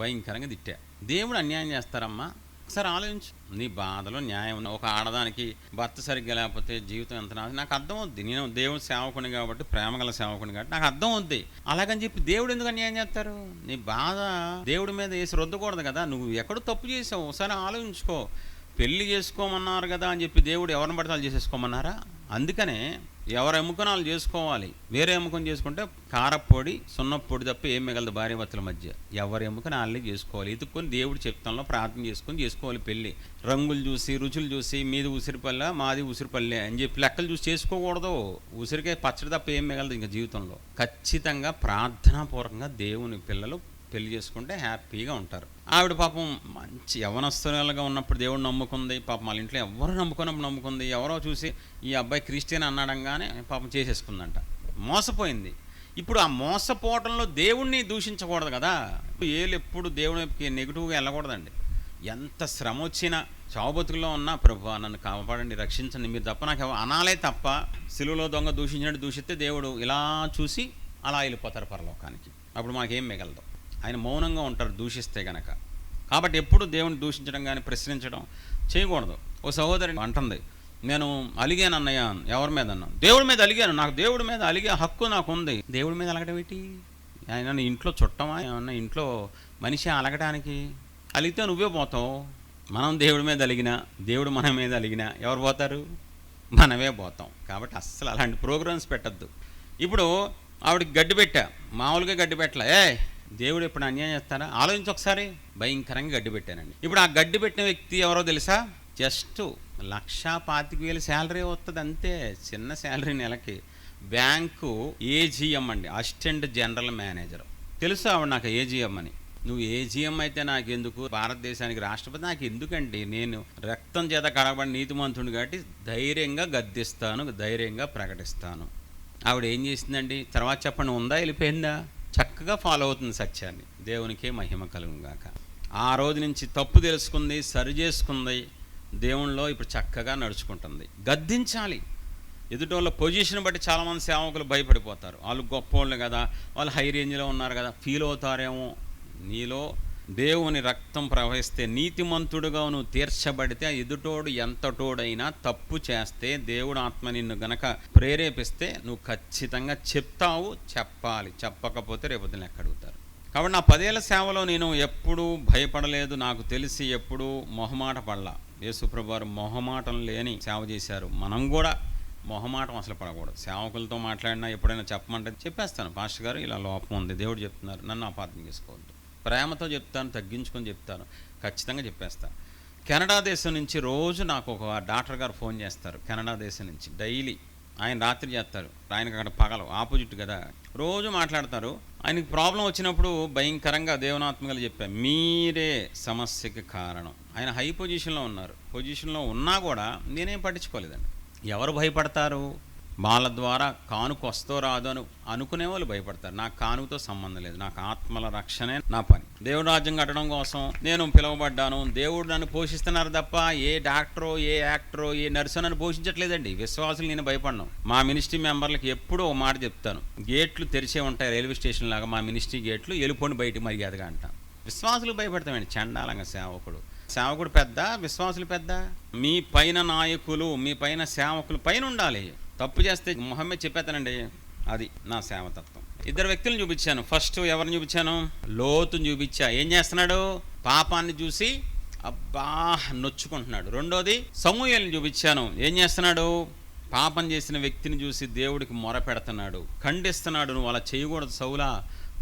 భయంకరంగా తిట్టా. దేవుడు అన్యాయం చేస్తారమ్మా? ఒకసారి ఆలోచించు. నీ బాధలో న్యాయం ఉన్న ఒక ఆడదానికి భర్త సరిగ్గా లేకపోతే జీవితం ఎంత నాకు అర్థం అవుద్ది. నేను దేవుడు సేవకుని కాబట్టి, ప్రేమగల సేవకుని కాబట్టి నాకు అర్థం అవుద్ది. అలాగని చెప్పి దేవుడు ఎందుకు అన్యాయం చేస్తారు? నీ బాధ దేవుడి మీద వేసి రుద్దకూడదు కదా. నువ్వు ఎక్కడ తప్పు చేసావు ఒకసారి ఆలోచించుకో. పెళ్లి చేసుకోమన్నారు కదా అని చెప్పి దేవుడు ఎవరిని పడితే వాళ్ళు చేసేసుకోమన్నారా? అందుకనే ఎవరు ఎముకను వాళ్ళు చేసుకోవాలి. వేరే ఎముకను చేసుకుంటే కారపొడి సున్నపొడి తప్ప ఏం మిగలదు భార్యాభర్తల మధ్య. ఎవరి ఎముకను వాళ్ళే చేసుకోవాలి. ఎత్తుక్కొని దేవుడి చెప్తాంలో ప్రార్థన చేసుకోవాలి పెళ్ళి. రంగులు చూసి రుచులు చూసి మీది ఉసిరిపల్లె మాది ఉసిరిపల్లె అని చెప్పి లెక్కలు చూసి చేసుకోకూడదు. ఉసిరికాయ పచ్చడి తప్ప ఏం మిగలదు ఇంకా జీవితంలో. ఖచ్చితంగా ప్రార్థనాపూర్వకంగా దేవుని పిల్లలు పెళ్లి చేసుకుంటే హ్యాపీగా ఉంటారు. ఆవిడ పాపం మంచి యవనస్తులుగా ఉన్నప్పుడు దేవుడు నమ్ముకుంది. పాపం వాళ్ళ ఇంట్లో ఎవరు నమ్ముకుంది. ఎవరో చూసి ఈ అబ్బాయి క్రిస్టియన్ అన్నాడంగానే పాపం చేసేసుకుందంట. మోసపోయింది. ఇప్పుడు ఆ మోసపోవడంలో దేవుణ్ణి దూషించకూడదు కదా. ఏళ్ళు ఎప్పుడు దేవుడికి నెగిటివ్గా వెళ్ళకూడదండి. ఎంత శ్రమ వచ్చినా చావుబతుకులో ఉన్నా ప్రభువా నన్ను కాపాడండి, రక్షించండి మీరు తప్ప నాకు అనాలే తప్ప, సిలువలో దొంగ దూషించినట్టు దూషిస్తే దేవుడు ఇలా చూసి అలా వెళ్ళిపోతారు పరలోకానికి. అప్పుడు మాకేం మిగలదు. ఆయన మౌనంగా ఉంటారు దూషిస్తే గనక. కాబట్టి ఎప్పుడు దేవుని దూషించడం కానీ ప్రశ్నించడం చేయకూడదు. ఓ సహోదరి అంటుంది, నేను అలిగాను అన్నయ్య. ఎవరి మీద అన్నాను? దేవుడి మీద అలిగాను. నాకు దేవుడి మీద అలిగే హక్కు నాకు ఉంది. దేవుడి మీద అలగడం ఏంటి? ఆయన ఇంట్లో చుట్టమా ఏమన్నా? ఇంట్లో మనిషి అలగడానికి? అలిగితే నువ్వే పోతావు. మనం దేవుడి మీద అలిగినా, దేవుడు మన మీద అలిగినా ఎవరు పోతారు? మనమే పోతాం. కాబట్టి అస్సలు అలాంటి ప్రోగ్రామ్స్ పెట్టద్దు. ఇప్పుడు ఆవిడకి గడ్డి పెట్టా, మామూలుగా గడ్డి పెట్టలే. దేవుడు ఎప్పుడు అన్యాయం చేస్తారా? ఆలోచించి ఒకసారి. భయంకరంగా గడ్డి పెట్టానండి. ఇప్పుడు ఆ గడ్డి పెట్టిన వ్యక్తి ఎవరో తెలుసా? జస్ట్ 1,25,000 శాలరీ వస్తుంది అంతే. చిన్న శాలరీ నెలకి. బ్యాంకు ఏజీఎం అండి, అసిస్టెంట్ జనరల్ మేనేజర్. తెలుసా ఆవిడ నాకు ఏజీఎం అని. నువ్వు ఏజీఎం అయితే నాకెందుకు? భారతదేశానికి రాష్ట్రపతి నాకు ఎందుకండి? నేను రక్తం చేత కడగబడి నీతిమంతుడు కాబట్టి ధైర్యంగా గద్దిస్తాను, ధైర్యంగా ప్రకటిస్తాను. ఆవిడ ఏం చేసిందండి తర్వాత చెప్పండి? ఉందా వెళ్ళిపోయిందా? చక్కగా ఫాలో అవుతుంది సత్యాన్ని. దేవునికే మహిమ కలుగుగాక. ఆ రోజు నుంచి తప్పు తెలుసుకుంది, సరి చేసుకుంది, దేవునిలో ఇప్పుడు చక్కగా నడుచుకుంటుంది. గద్దించాలి. ఎదుటోళ్ళ పొజిషన్ బట్టి చాలామంది సేవకులు భయపడిపోతారు. వాళ్ళు గొప్పోళ్ళు కదా, వాళ్ళు హై రేంజ్లో ఉన్నారు కదా, ఫీల్ అవుతారేమో. నీలో దేవుని రక్తం ప్రవహిస్తే, నీతిమంతుడుగా నువ్వు తీర్చబడితే, ఎదుటోడు ఎంతటోడైనా తప్పు చేస్తే దేవుడు ఆత్మ నిన్ను గనక ప్రేరేపిస్తే నువ్వు ఖచ్చితంగా చెప్తావు. చెప్పాలి. చెప్పకపోతే రేపు లెక్క అడుగుతారు. కాబట్టి నా 10 ఏళ్ల సేవలో నేను ఎప్పుడూ భయపడలేదు. నాకు తెలిసి ఎప్పుడూ మొహమాట పడలా. యేసుప్రభు వారు మొహమాటం లేని సేవ చేశారు. మనం కూడా మొహమాటం అసలు పడకూడదు. సేవకులతో మాట్లాడినా ఎప్పుడైనా చెప్పమంటే చెప్పేస్తాను, పాస్టర్ గారు ఇలా లోపం ఉంది, దేవుడు చెప్తున్నారు, నన్ను అపార్థం చేసుకోవద్దు. ప్రేమతో చెప్తాను, తగ్గించుకొని చెప్తాను, ఖచ్చితంగా చెప్పేస్తాను. కెనడా దేశం నుంచి రోజు నాకు ఒక డాక్టర్ గారు ఫోన్ చేస్తారు. కెనడా దేశం నుంచి డైలీ. ఆయన రాత్రి చేస్తారు, ఆయనకు అక్కడ పగలు ఆపోజిట్ కదా. రోజు మాట్లాడతారు. ఆయనకి ప్రాబ్లం వచ్చినప్పుడు భయంకరంగా దేవునాత్మకలు చెప్పారు, మీరే సమస్యకి కారణం. ఆయన హై పొజిషన్లో ఉన్నారు. పొజిషన్లో ఉన్నా కూడా నేనేం పట్టించుకోలేదండి. ఎవరు భయపడతారు? వాళ్ళ ద్వారా కానుక వస్తో రాదు అని అనుకునే వాళ్ళు భయపడతారు. నాకు కానుకతో సంబంధం లేదు. నాకు ఆత్మల రక్షణే నా పని. దేవుడు రాజ్యం కట్టడం కోసం నేను పిలువబడ్డాను. దేవుడు నన్ను పోషిస్తున్నారు తప్ప ఏ డాక్టరో, ఏ యాక్టరో, ఏ నర్సో నన్ను పోషించట్లేదండి. విశ్వాసులు నేను భయపడను. మా మినిస్ట్రీ మెంబర్లకి ఎప్పుడూ ఒక మాట చెప్తాను, గేట్లు తెరిచే ఉంటాయి రైల్వే స్టేషన్ లాగా. మా మినిస్ట్రీ గేట్లు వెళ్ళిపోండి బయటికి మర్యాదగా అంటాను. విశ్వాసులు భయపడతామండి. చండాలంగా సేవకుడు పెద్ద, విశ్వాసులు పెద్ద. మీ పైన నాయకులు, మీ పైన సేవకులు పైన ఉండాలి. తప్పు చేస్తే మొహమ్మద్ చెప్పేస్తానండి. అది నా సేవతత్వం. 2 వ్యక్తులను చూపించాను. ఫస్ట్ ఎవరిని చూపించాను? లోతుని చూపించా. ఏం చేస్తున్నాడు? పాపాన్ని చూసి అబ్బా నొచ్చుకుంటున్నాడు. రెండోది సమూయేలుని చూపించాను. ఏం చేస్తున్నాడు? పాపం చేసిన వ్యక్తిని చూసి దేవుడికి మొర పెడుతున్నాడు, ఖండిస్తున్నాడు, నువ్వు అలా చేయకూడదు సౌలా,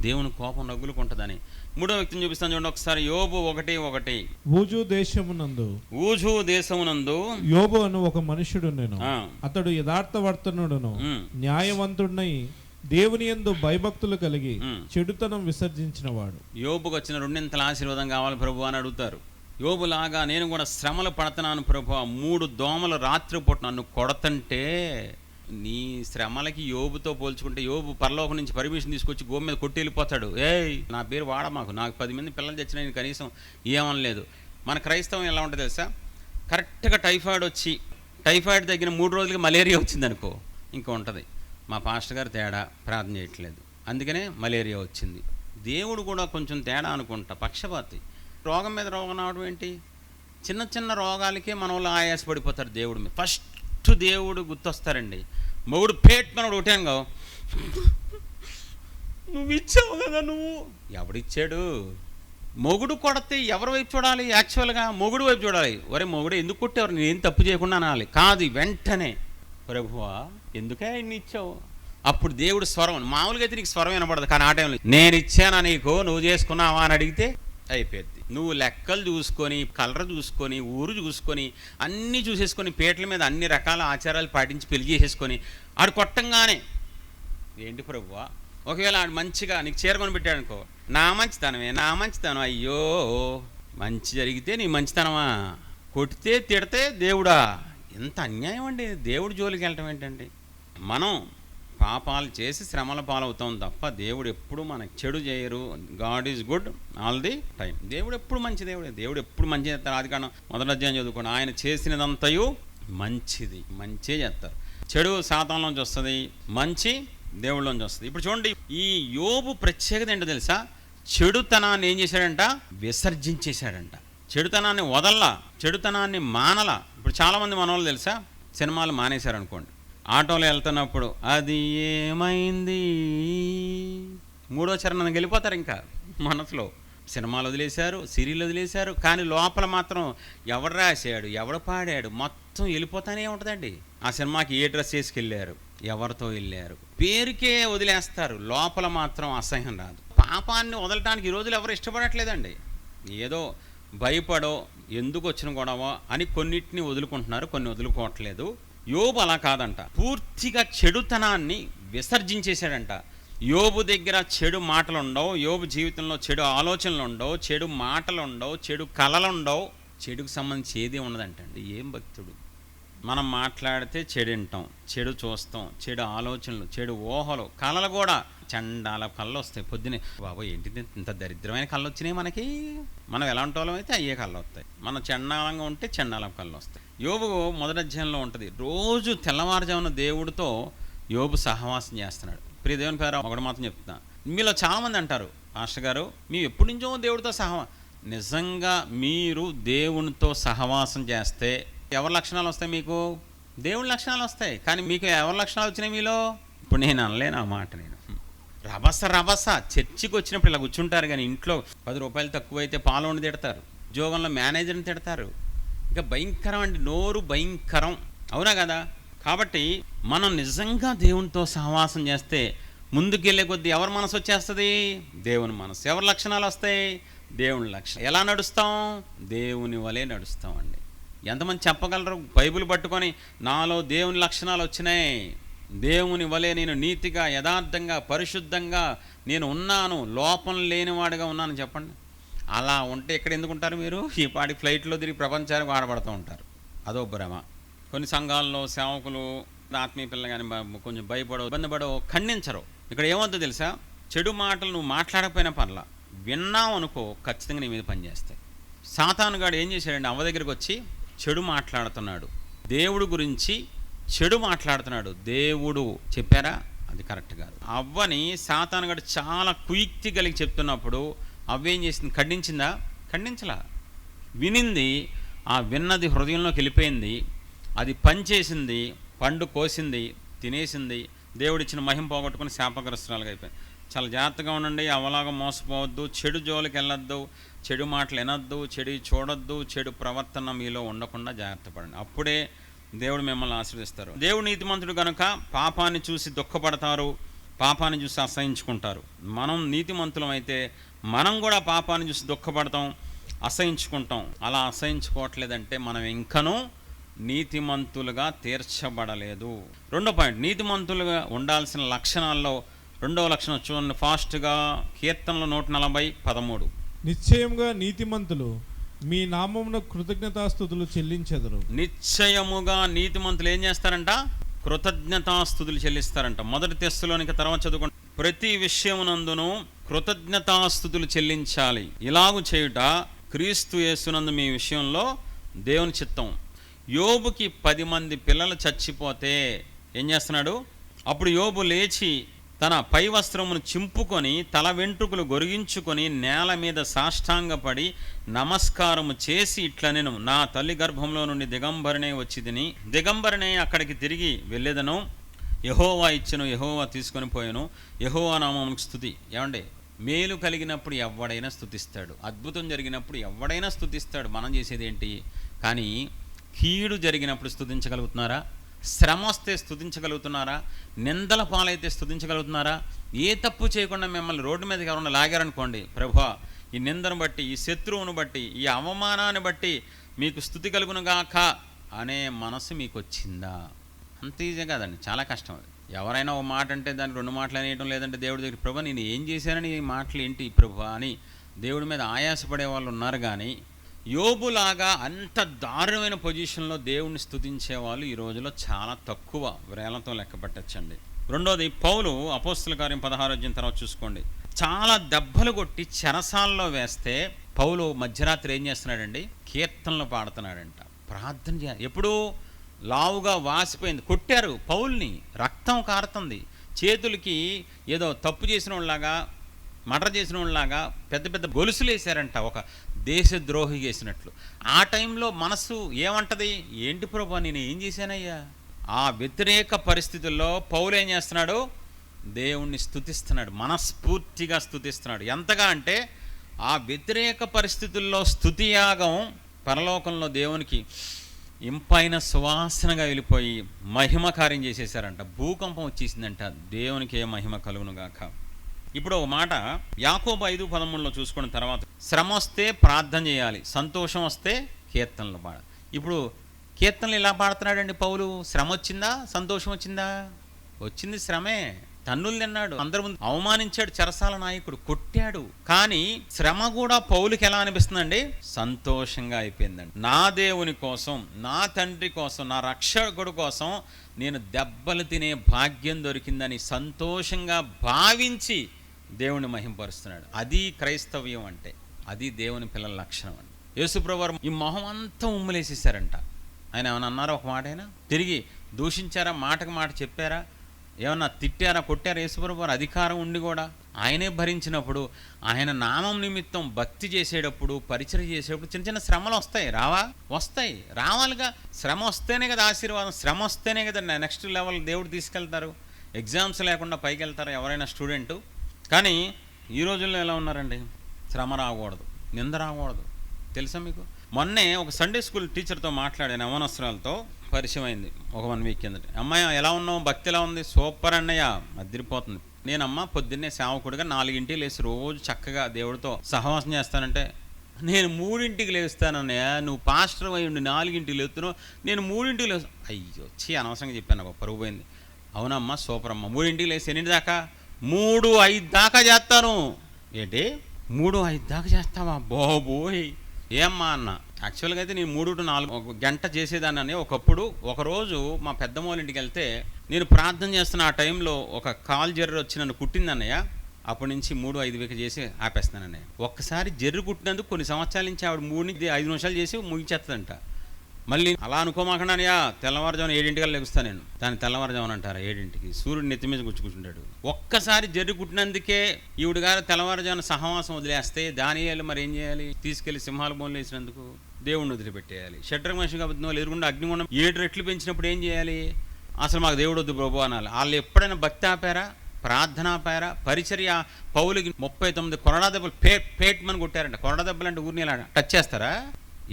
దేవుని కోపం రగులుకుంటుందని. మూడో వ్యక్తిని చూపిస్తాను చూడండి ఒకసారి. యోబు 1:1. ఊజు దేశమునందు యోబు అను ఒక మనుషుడు నేను, అతడు యథార్థవర్తనుడును న్యాయవంతుడై దేవుని యందు భయభక్తులు కలిగి చెడుతనం విసర్జించిన వాడు. యోబుకు వచ్చిన రెండింతల ఆశీర్వాదం కావాలి ప్రభు అని అడుగుతారు. యోబులాగా నేను కూడా శ్రమలు పడుతున్నాను ప్రభు, 3 దోమలు రాత్రిపూట నన్ను కొడతంటే, నీ శ్రమలకి యోబుతో పోల్చుకుంటే యోబు పరలోకం నుంచి పర్మిషన్ తీసుకొచ్చి గోపు మీద కొట్టి వెళ్ళిపోతాడు. ఏయ్ నా పేరు వాడ మాకు, నాకు 10 మంది పిల్లలు తెచ్చినా నేను కనీసం ఏమనలేదు. మన క్రైస్తవం ఎలా ఉంటుంది తెలుసా, కరెక్ట్గా టైఫాయిడ్ తగ్గిన 3 రోజులకి మలేరియా వచ్చిందనుకో ఇంకా ఉంటుంది, మా పాస్టర్ గారు తేడా ప్రార్థన చేయట్లేదు అందుకనే మలేరియా వచ్చింది. దేవుడు కూడా కొంచెం తేడా అనుకుంటా, పక్షపాతి. రోగం మీద రోగం రావడం ఏంటి, చిన్న చిన్న రోగాలకే మన వాళ్ళు ఆయాసపడిపోతారు దేవుడి మీద. ఫస్ట్ దేవుడు గుర్తొస్తారండి. మొగుడు పేట్ మనోడు ఒకటేంగా, నువ్వు ఇచ్చావు కదా, నువ్వు ఎవడిచ్చాడు? మొగుడు కొడితే ఎవరి వైపు చూడాలి? యాక్చువల్గా మొగుడు వైపు చూడాలి. ఒరే మొగుడు ఎందుకు కొట్టేవారు, నేను ఏం తప్పు చేయకుండా అనాలి. కాదు, వెంటనే ప్రభువా ఎందుకే ఇన్ని ఇచ్చావు. అప్పుడు దేవుడు స్వరం, మామూలుగా అయితే నీకు స్వరం వినపడదు, కానీ ఆ టైంలో నేను ఇచ్చానా నీకు, నువ్వు చేసుకున్నావా అని అడిగితే అయిపోద్ది. నువ్వు లెక్కలు చూసుకొని, కలర్ చూసుకొని, ఊరు చూసుకొని, అన్నీ చూసేసుకొని, పీటల మీద అన్ని రకాల ఆచారాలు పాటించి పెళ్లి చేసేసుకొని ఆడు కొట్టంగానే ఏంటి ప్రభువా, ఒకవేళ ఆడు మంచిగా నీకు చీరకొని పెట్టాడు అనుకో, నా మంచితనం, అయ్యో మంచి జరిగితే నీ మంచితనమా, కొడితే తిడితే దేవుడా, ఎంత అన్యాయం అండి. దేవుడు జోలికి వెళ్ళటం ఏంటండి? మనం పాపాలు చేసి శ్రమల పాలవుతాం తప్ప దేవుడు ఎప్పుడు మనకు చెడు చేయరు. God is good all the time. దేవుడు ఎప్పుడు మంచి దేవుడు ఎప్పుడు మంచి చేస్తారు. అది కారణం 1వ అధ్యాయం చదువుకోండి, ఆయన చేసినదంతయు మంచే చేస్తారు. చెడు సాతానులోంచి వస్తుంది, మంచి దేవుళ్ళలోంచి వస్తుంది. ఇప్పుడు చూడండి, ఈ యోబు ప్రత్యేకత ఏంటో తెలుసా, చెడుతనాన్ని ఏం చేశాడంట, విసర్జించేశాడంట. చెడుతనాన్ని వదల్లా, చెడుతనాన్ని మానలా. ఇప్పుడు చాలామంది మనవాళ్ళు తెలుసా, సినిమాలు మానేశారనుకోండి, ఆటోలో వెళ్తున్నప్పుడు అది ఏమైంది 3వ చరణానికి వెళ్ళిపోతారు. ఇంకా మనసులో సినిమాలు వదిలేశారు, సీరియల్ వదిలేశారు, కానీ లోపల మాత్రం ఎవడు రాశాడు, ఎవడు పాడాడు మొత్తం వెళ్ళిపోతానే ఉంటుందండి. ఆ సినిమాకి ఏ డ్రెస్ వేసుకెళ్ళారు, ఎవరితో వెళ్ళారు, పేరుకే వదిలేస్తారు, లోపల మాత్రం అసహ్యం రాదు. పాపాన్ని వదలటానికి ఈ రోజులు ఎవరు ఇష్టపడట్లేదండి. ఏదో భయపడో ఎందుకు వచ్చిన గొడవ అని కొన్నిటిని వదులుకుంటున్నారు, కొన్ని వదులుకోవట్లేదు. యోబు అలా కాదంట, పూర్తిగా చెడుతనాన్ని విసర్జించేశాడంట. యోబు దగ్గర చెడు మాటలు ఉండవు, యోబు జీవితంలో చెడు ఆలోచనలు ఉండవు, చెడు మాటలు ఉండవు, చెడు కళలు ఉండవు, చెడుకు సంబంధించి ఏది ఉండదంటండి. ఏం భక్తుడు! మనం మాట్లాడితే చెడు వింటాం, చెడు చూస్తాం, చెడు ఆలోచనలు, చెడు ఊహలు, కళలు కూడా చండాల కళ్ళు వస్తాయి. పొద్దునే బాబు ఏంటిది ఇంత దరిద్రమైన కళ్ళు వచ్చినాయి మనకి, మనం ఎలాంటి వాళ్ళం అయితే అయ్యే కళ్ళు వస్తాయి, మనం చండాలంగా ఉంటే చండాలం కళ్ళు వస్తాయి. యోబు 1వ అధ్యాయంలో ఉంటుంది, రోజు తెల్లవారుజామున దేవుడితో యోబు సహవాసం చేస్తున్నాడు. ప్రియ దేవుని పేరు ఒకటి మాత్రం చెప్తున్నా, మీలో చాలామంది అంటారు, మాస్టర్ గారు మేము ఎప్పటి నుంచో దేవుడితో నిజంగా మీరు దేవునితో సహవాసం చేస్తే ఎవరి లక్షణాలు వస్తాయి? మీకు దేవుని లక్షణాలు వస్తాయి. కానీ మీకు ఎవరి లక్షణాలు వచ్చినాయి మీలో? ఇప్పుడు నేను అనలేను ఆ మాట. నేను రభస చర్చికి వచ్చినప్పుడు ఇలా కూర్చుంటారు, కానీ ఇంట్లో 10 రూపాయలు తక్కువైతే పాలోని తిడతారు, ఉద్యోగంలో మేనేజర్ని తిడతారు. ఇంకా భయంకరం అండి, నోరు భయంకరం, అవునా కదా? కాబట్టి మనం నిజంగా దేవునితో సహవాసం చేస్తే ముందుకెళ్ళే కొద్దీ ఎవరి మనసు వచ్చేస్తుంది? దేవుని మనసు. ఎవరి లక్షణాలు వస్తాయి? దేవుని లక్షణం. ఎలా నడుస్తాం? దేవుని వలె నడుస్తామండి. ఎంతమంది చెప్పగలరు బైబిల్ పట్టుకొని నాలో దేవుని లక్షణాలు వచ్చినాయి, దేవుని వలె నేను నీతిగా, యథార్థంగా, పరిశుద్ధంగా నేను ఉన్నాను, లోపం లేనివాడిగా ఉన్నాను చెప్పండి. అలా ఉంటే ఎక్కడ ఎందుకుంటారు మీరు? ఈ పాటి ఫ్లైట్లో తిరిగి ప్రపంచానికి వాడబడుతూ ఉంటారు. అదో భ్రమ. కొన్ని సంఘాల్లో సేవకులు ఆత్మీయ పిల్లలు కానీ కొంచెం భయపడో, ఇబ్బంది పడో, ఖండించరు. ఇక్కడ ఏమవుతుందో తెలుసా, చెడు మాటలు నువ్వు మాట్లాడకపోయినా పర్లా, విన్నావు అనుకో ఖచ్చితంగా నీ మీద పనిచేస్తాయి. సాతానుగాడు ఏం చేశాడండి, అవ్వ దగ్గరికి వచ్చి చెడు మాట్లాడుతున్నాడు, దేవుడు గురించి చెడు మాట్లాడుతున్నాడు. దేవుడు చెప్పారా? అది కరెక్ట్ కాదు. అవ్వని సాతానుగాడు చాలా కుయుక్తి కలిగి చెప్తున్నప్పుడు అవ్వేం చేసింది? ఖండించిందా? ఖండించలా. వినింది, ఆ విన్నది హృదయంలోకి వెళ్ళిపోయింది, అది పనిచేసింది, పండు కోసింది, తినేసింది, దేవుడిచ్చిన మహిమ పోగొట్టుకుని శాపగ్రస్తురాలుగా అయిపోయింది. చాలా జాగ్రత్తగా ఉండండి, అవలాగా మోసపోవద్దు, చెడు జోలికి వెళ్ళొద్దు, చెడు మాటలు వినొద్దు, చెడు చూడొద్దు, చెడు ప్రవర్తన మీలో ఉండకుండా జాగ్రత్త పడండి. అప్పుడే దేవుడు మిమ్మల్ని ఆశీర్వదిస్తారు. దేవుడు నీతిమంతుడు కనుక పాపాన్ని చూసి దుఃఖపడతారు, పాపాన్ని చూసి అసహించుకుంటారు. మనం నీతిమంతులం అయితే మనం కూడా పాపాన్ని చూసి దుఃఖపడతాం, అసహించుకుంటాం. అలా అసహించుకోవట్లేదంటే మనం ఇంకనూ నీతిమంతులుగా తీర్చబడలేదు. రెండో పాయింట్, నీతిమంతులుగా ఉండాల్సిన లక్షణాల్లో రెండవ లక్షణం చూడండి ఫాస్ట్గా. కీర్తనలు 140:13. నిశ్చయంగా నీతిమంతులు మీ నామమున కృతజ్ఞతాస్తుతులు చెల్లించెదరు. నిశ్చయముగా నీతిమంతులు ఏం చేస్తారంట? కృతజ్ఞతాస్తుతులు చెల్లిస్తారంట. మొదటి తెస్సలోనిక తర్వాత చదువుకోండి. ప్రతి విషయమునందును కృతజ్ఞతాస్తుతులు చెల్లించాలి. ఇలాగు చేయుట క్రీస్తు యేసునందు మీ విషయంలో దేవుని చిత్తం. యోబుకి 10 మంది పిల్లలు చచ్చిపోతే ఏం చేస్తున్నాడు? అప్పుడు యోబు లేచి తన పై వస్త్రమును చింపుకొని తల వెంట్రుకలు గొరిగించుకొని నేల మీద సాష్టాంగపడి నమస్కారము చేసి ఇట్లా, నేను నా తల్లి గర్భంలో నుండి దిగంబరనే వచ్చిదిని, దిగంబరనే అక్కడికి తిరిగి వెళ్ళేదను, యెహోవా ఇచ్చెను, యెహోవా తీసుకొని పోయాను, యెహోవా నామమునకు స్తుతి. ఏమండి, మేలు కలిగినప్పుడు ఎవడైనా స్తుతిస్తాడు, అద్భుతం జరిగినప్పుడు ఎవడైనా స్తుతిస్తాడు. మనం చేసేది ఏంటి? కానీ కీడు జరిగినప్పుడు స్తుతించగలుగుతున్నారా? శ్రమ వస్తే స్తుతించగలుగుతున్నారా? నిందల పాలైతే స్తుతించగలుగుతున్నారా? ఏ తప్పు చేయకుండా మిమ్మల్ని రోడ్డు మీదకి ఎవరన్నా లాగారనుకోండి, ప్రభువా ఈ నిందను బట్టి, ఈ శత్రువును బట్టి, ఈ అవమానాన్ని బట్టి మీకు స్తుతి కలుగునుగాక అనే మనసు మీకు వచ్చిందా? అంత ఈజీ కాదండి, చాలా కష్టం అది. ఎవరైనా ఒక మాట అంటే దానికి 2 మాటలు అనేయటం, లేదంటే దేవుడి దగ్గర ప్రభు నేను ఏం చేశానని ఈ మాటలు ఏంటి ప్రభు అని దేవుడి మీద ఆయాసపడే వాళ్ళు ఉన్నారు. కానీ యోబులాగా అంత దారుణమైన పొజిషన్లో దేవుణ్ణి స్తుతించే వాళ్ళు ఈ రోజులో చాలా తక్కువ, వేలతో లెక్క పెట్టచ్చండి. రెండోది, పౌలు అపోస్తల కార్యం 16వ అధ్యాయం తర్వాత చూసుకోండి. చాలా దెబ్బలు కొట్టి చెరసాల్లో వేస్తే పౌలు మధ్యరాత్రి ఏం చేస్తున్నాడండి? కీర్తనలు పాడుతున్నాడంట, ప్రార్థన చేయాలి. ఎప్పుడు లావుగా వాసిపోయింది, కొట్టారు పౌల్ని, రక్తం కారుతుంది, చేతులకి ఏదో తప్పు చేసిన వాళ్ళలాగా, మర్డర్ చేసిన వాళ్ళలాగా పెద్ద పెద్ద గొలుసులు వేసారంట, ఒక దేశద్రోహి చేసినట్లు. ఆ టైంలో మనసు ఏమంటది? ఏంటి ప్రభా నేను ఏం చేశానయ్యా? ఆ వ్యతిరేక పరిస్థితుల్లో పౌలు ఏం చేస్తున్నాడు? దేవుణ్ణి స్తుతిస్తున్నాడు, మనస్ఫూర్తిగా స్తుతిస్తున్నాడు. ఎంతగా అంటే ఆ వ్యతిరేక పరిస్థితుల్లో స్తుతియాగం పరలోకంలో దేవునికి ఇంపైన సువాసనగా వెళ్ళిపోయి మహిమ కార్యం చేసేసారంట. భూకంపం వచ్చేసిందంట. దేవునికి ఏ మహిమ కలుగునుగాక. ఇప్పుడు ఒక మాట యాకోబు 5:13 చూసుకున్న తర్వాత, శ్రమ వస్తే ప్రార్థన చేయాలి, సంతోషం వస్తే కీర్తనలు పాడాలి. ఇప్పుడు కీర్తనలు ఇలా పాడుతున్నాడండి పౌలు. శ్రమ వచ్చిందా? సంతోషం వచ్చిందా? వచ్చింది శ్రమే. తన్నులు తిన్నాడు, అందరి ముందు అవమానించాడు, చెరసాల నాయకుడు కొట్టాడు. కానీ శ్రమ కూడా పౌలుకి ఎలా అనిపిస్తుందండి? సంతోషంగా అయిపోయిందండి. నా దేవుని కోసం, నా తండ్రి కోసం, నా రక్షకుడు కోసం నేను దెబ్బలు తినే భాగ్యం దొరికిందని సంతోషంగా భావించి దేవుని మహింపరుస్తున్నాడు. అది క్రైస్తవ్యం అంటే, అది దేవుని పిల్లల లక్షణం అండి. యేసుప్రభువారు ఈ మొహం అంతా ఉమ్ములేసేసారంట. ఆయన ఏమన్నా అన్నారా? ఒక మాట అయినా తిరిగి దూషించారా? మాటకు మాట చెప్పారా? ఏమన్నా తిట్టారా, కొట్టారా? యేసుప్రభువారు అధికారం ఉండి కూడా ఆయనే భరించినప్పుడు, ఆయన నామం నిమిత్తం భక్తి చేసేటప్పుడు, పరిచయం చేసేటప్పుడు చిన్న చిన్న శ్రమలు వస్తాయి, రావా? వస్తాయి, రావాలిగా. శ్రమ వస్తేనే కదా ఆశీర్వాదం, శ్రమ వస్తేనే కదా నెక్స్ట్ లెవెల్ దేవుడు తీసుకెళ్తారు. ఎగ్జామ్స్ లేకుండా పైకి వెళ్తారు ఎవరైనా స్టూడెంటు. కానీ ఈ రోజుల్లో ఎలా ఉన్నారండి? శ్రమ రాకూడదు, నింద రాకూడదు. తెలుసా మీకు? మొన్నే ఒక సండే స్కూల్ టీచర్తో మాట్లాడాను, యవ్వనస్తురాలతో పరిచయం అయింది ఒక 1 వీక్ కిందట. అమ్మాయి ఎలా ఉన్నావు, భక్తి ఎలా ఉంది? సూపర్ అన్నయ్య, అదిరిపోతుంది. నేనమ్మ పొద్దున్నే సేవకుడిగా 4ంటికి లేచి రోజు చక్కగా దేవుడితో సహవాసం చేస్తానంటే, నేను 3ంటికి లేస్తానన్నయ్య, నువ్వు పాస్టర్ అయ్యి ఉండి 4ంటికి లేస్తున్నావు, నేను 3ంటికి లేస్తా. అయ్యో అనవసరంగా చెప్పాను, పరుగు పోయింది. అవునమ్మా సూపర్ అమ్మ, 3ంటికి లేచి ఎన్నింటి దాకా? 3-5 దాకా చేస్తాను. ఏంటి 3-5 దాకా చేస్తావా? బాబోయ్ ఏమ్మా అన్న. యాక్చువల్గా అయితే నేను 3 to 4 ఒక గంట చేసేదాన్ని. ఒకప్పుడు ఒకరోజు మా పెద్దమ్మోళ్ళ ఇంటికి వెళ్తే నేను ప్రార్థన చేస్తున్న ఆ టైంలో ఒక కాల్ జర్రు వచ్చి నన్ను కుట్టిందన్నయ్య. అప్పటి నుంచి 3-5 చేసి ఆపేస్తానన్నయ్య. ఒక్కసారి జర్రు కుట్టినందుకు కొన్ని సంవత్సరాల నుంచి ఆవిడ 3-5 నిమిషాలు చేసి ముగించేస్తుందంట. మళ్ళీ అలా అనుకోమాకన్నానయ్యా, తెల్లవారుజామున 7ంటికి లెగుస్తాను నేను. దాన్ని తెల్లవారుజామున అంటారా? 7ంటికి సూర్యుడు నెత్తి మీద కూర్చుంటాడు. ఒక్కసారి జర్రు కుట్టినందుకే ఈవిడ గారు తెల్లవారుజామున సహవాసం వదిలేస్తే దానియేలు మరి ఏం చేయాలి? తీసుకెళ్లి సింహాల బోన్లు వేసినందుకు దేవుడిని వదిలిపెట్టేయాలి. షడ్రక్ మేషక్ అబేద్నెగోలు ఎదురుగుండా అగ్నిగుండం 7 రెట్లు పెంచినప్పుడు ఏం చేయాలి? అసలు మాకు దేవుడు వద్దు ప్రభు అనాలి. వాళ్ళు ఎప్పుడైనా భక్తి ఆపారా? ప్రార్థన ఆపారా? పరిచర్య పౌలుకి 39 కొరడా దెబ్బలు పేట్మని కొట్టారంట. కొరడా దెబ్బలు అంటే ఊరిని ఇలా టచ్ చేస్తారా?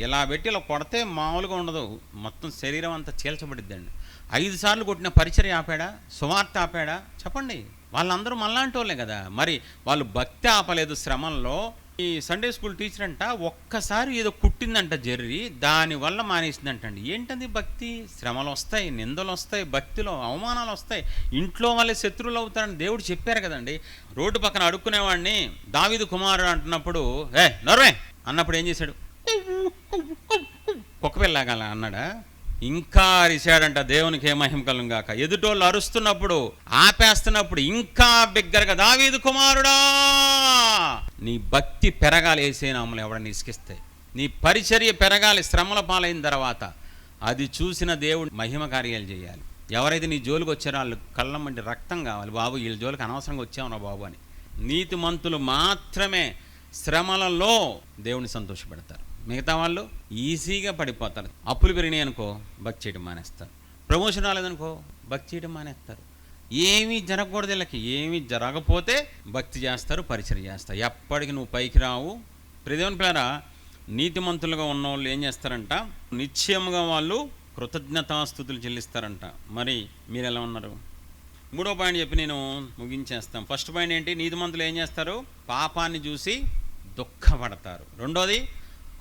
ఇలా పెట్టి ఇలా కొడితే మామూలుగా ఉండదు, మొత్తం శరీరం అంతా చీల్చబడిద్దండి. 5 సార్లు కొట్టిన పరిచర్య ఆపాడా, సువార్త ఆపాడా? చెప్పండి. వాళ్ళందరూ మనలాంటి వాళ్ళే కదా. మరి వాళ్ళు భక్తి ఆపలేదు శ్రమంలో. ఈ సండే స్కూల్ టీచర్ అంట ఒక్కసారి ఏదో కుట్టిందంట జర్రి, దానివల్ల మానేసిందంటండి. ఏంటది భక్తి? శ్రమలు వస్తాయి, నిందలు వస్తాయి, భక్తిలో అవమానాలు వస్తాయి, ఇంట్లో వాళ్ళే శత్రువులు అవుతారని దేవుడు చెప్పారు కదండి. రోడ్డు పక్కన అడుక్కునేవాడిని దావీదు కుమారుడు అంటున్నప్పుడు నర్వే అన్నప్పుడు ఏం చేశాడు? కుక్కపిల్లగా అన్నాడా? ఇంకా అరిశాడంట. దేవునికి ఏ మహిమ కలుగును గాక. ఎదుటోళ్ళు అరుస్తున్నప్పుడు, ఆపేస్తున్నప్పుడు ఇంకా బిగ్గరగా దావీదు కుమారుడా. నీ భక్తి పెరగాలి. యేసే నామములో ఎవడని ఇసుకిస్తే నీ పరిచర్య పెరగాలి. శ్రమల పాలైన తర్వాత అది చూసిన దేవుడు మహిమ కార్యాలు చేయాలి. ఎవరైతే నీ జోలికి వచ్చారో వాళ్ళు కళ్ళమంటి రక్తం కావాలి. బాబు వీళ్ళ జోలికి అనవసరంగా వచ్చావురా బాబు అని. నీతిమంతులు మాత్రమే శ్రమలలో దేవుని సంతోషపెడతారు. మిగతా వాళ్ళు ఈజీగా పడిపోతారు. అప్పులు పెరిగినాయి అనుకో భక్తి చేయడం మానేస్తారు. ప్రమోషన్ రాలేదనుకో భక్తి చేయడం మానేస్తారు. ఏమీ జరగకూడదు. వీళ్ళకి ఏమీ జరగకపోతే భక్తి చేస్తారు, పరిచర్య చేస్తారు. ఎప్పటికి నువ్వు పైకి రావు. ప్రియదేవుని పిల్లరా, నీతిమంతులుగా ఉన్నవాళ్ళు ఏం చేస్తారంట? నిశ్చయముగా వాళ్ళు కృతజ్ఞతాస్తుతులు చెల్లిస్తారంట. మరి మీరు ఎలా ఉన్నారు? 3వ పాయింట్ చెప్పి నేను ముగించేస్తాను. ఫస్ట్ పాయింట్ ఏంటి? నీతిమంతులు ఏం చేస్తారు? పాపాన్ని చూసి దుఃఖపడతారు. రెండోది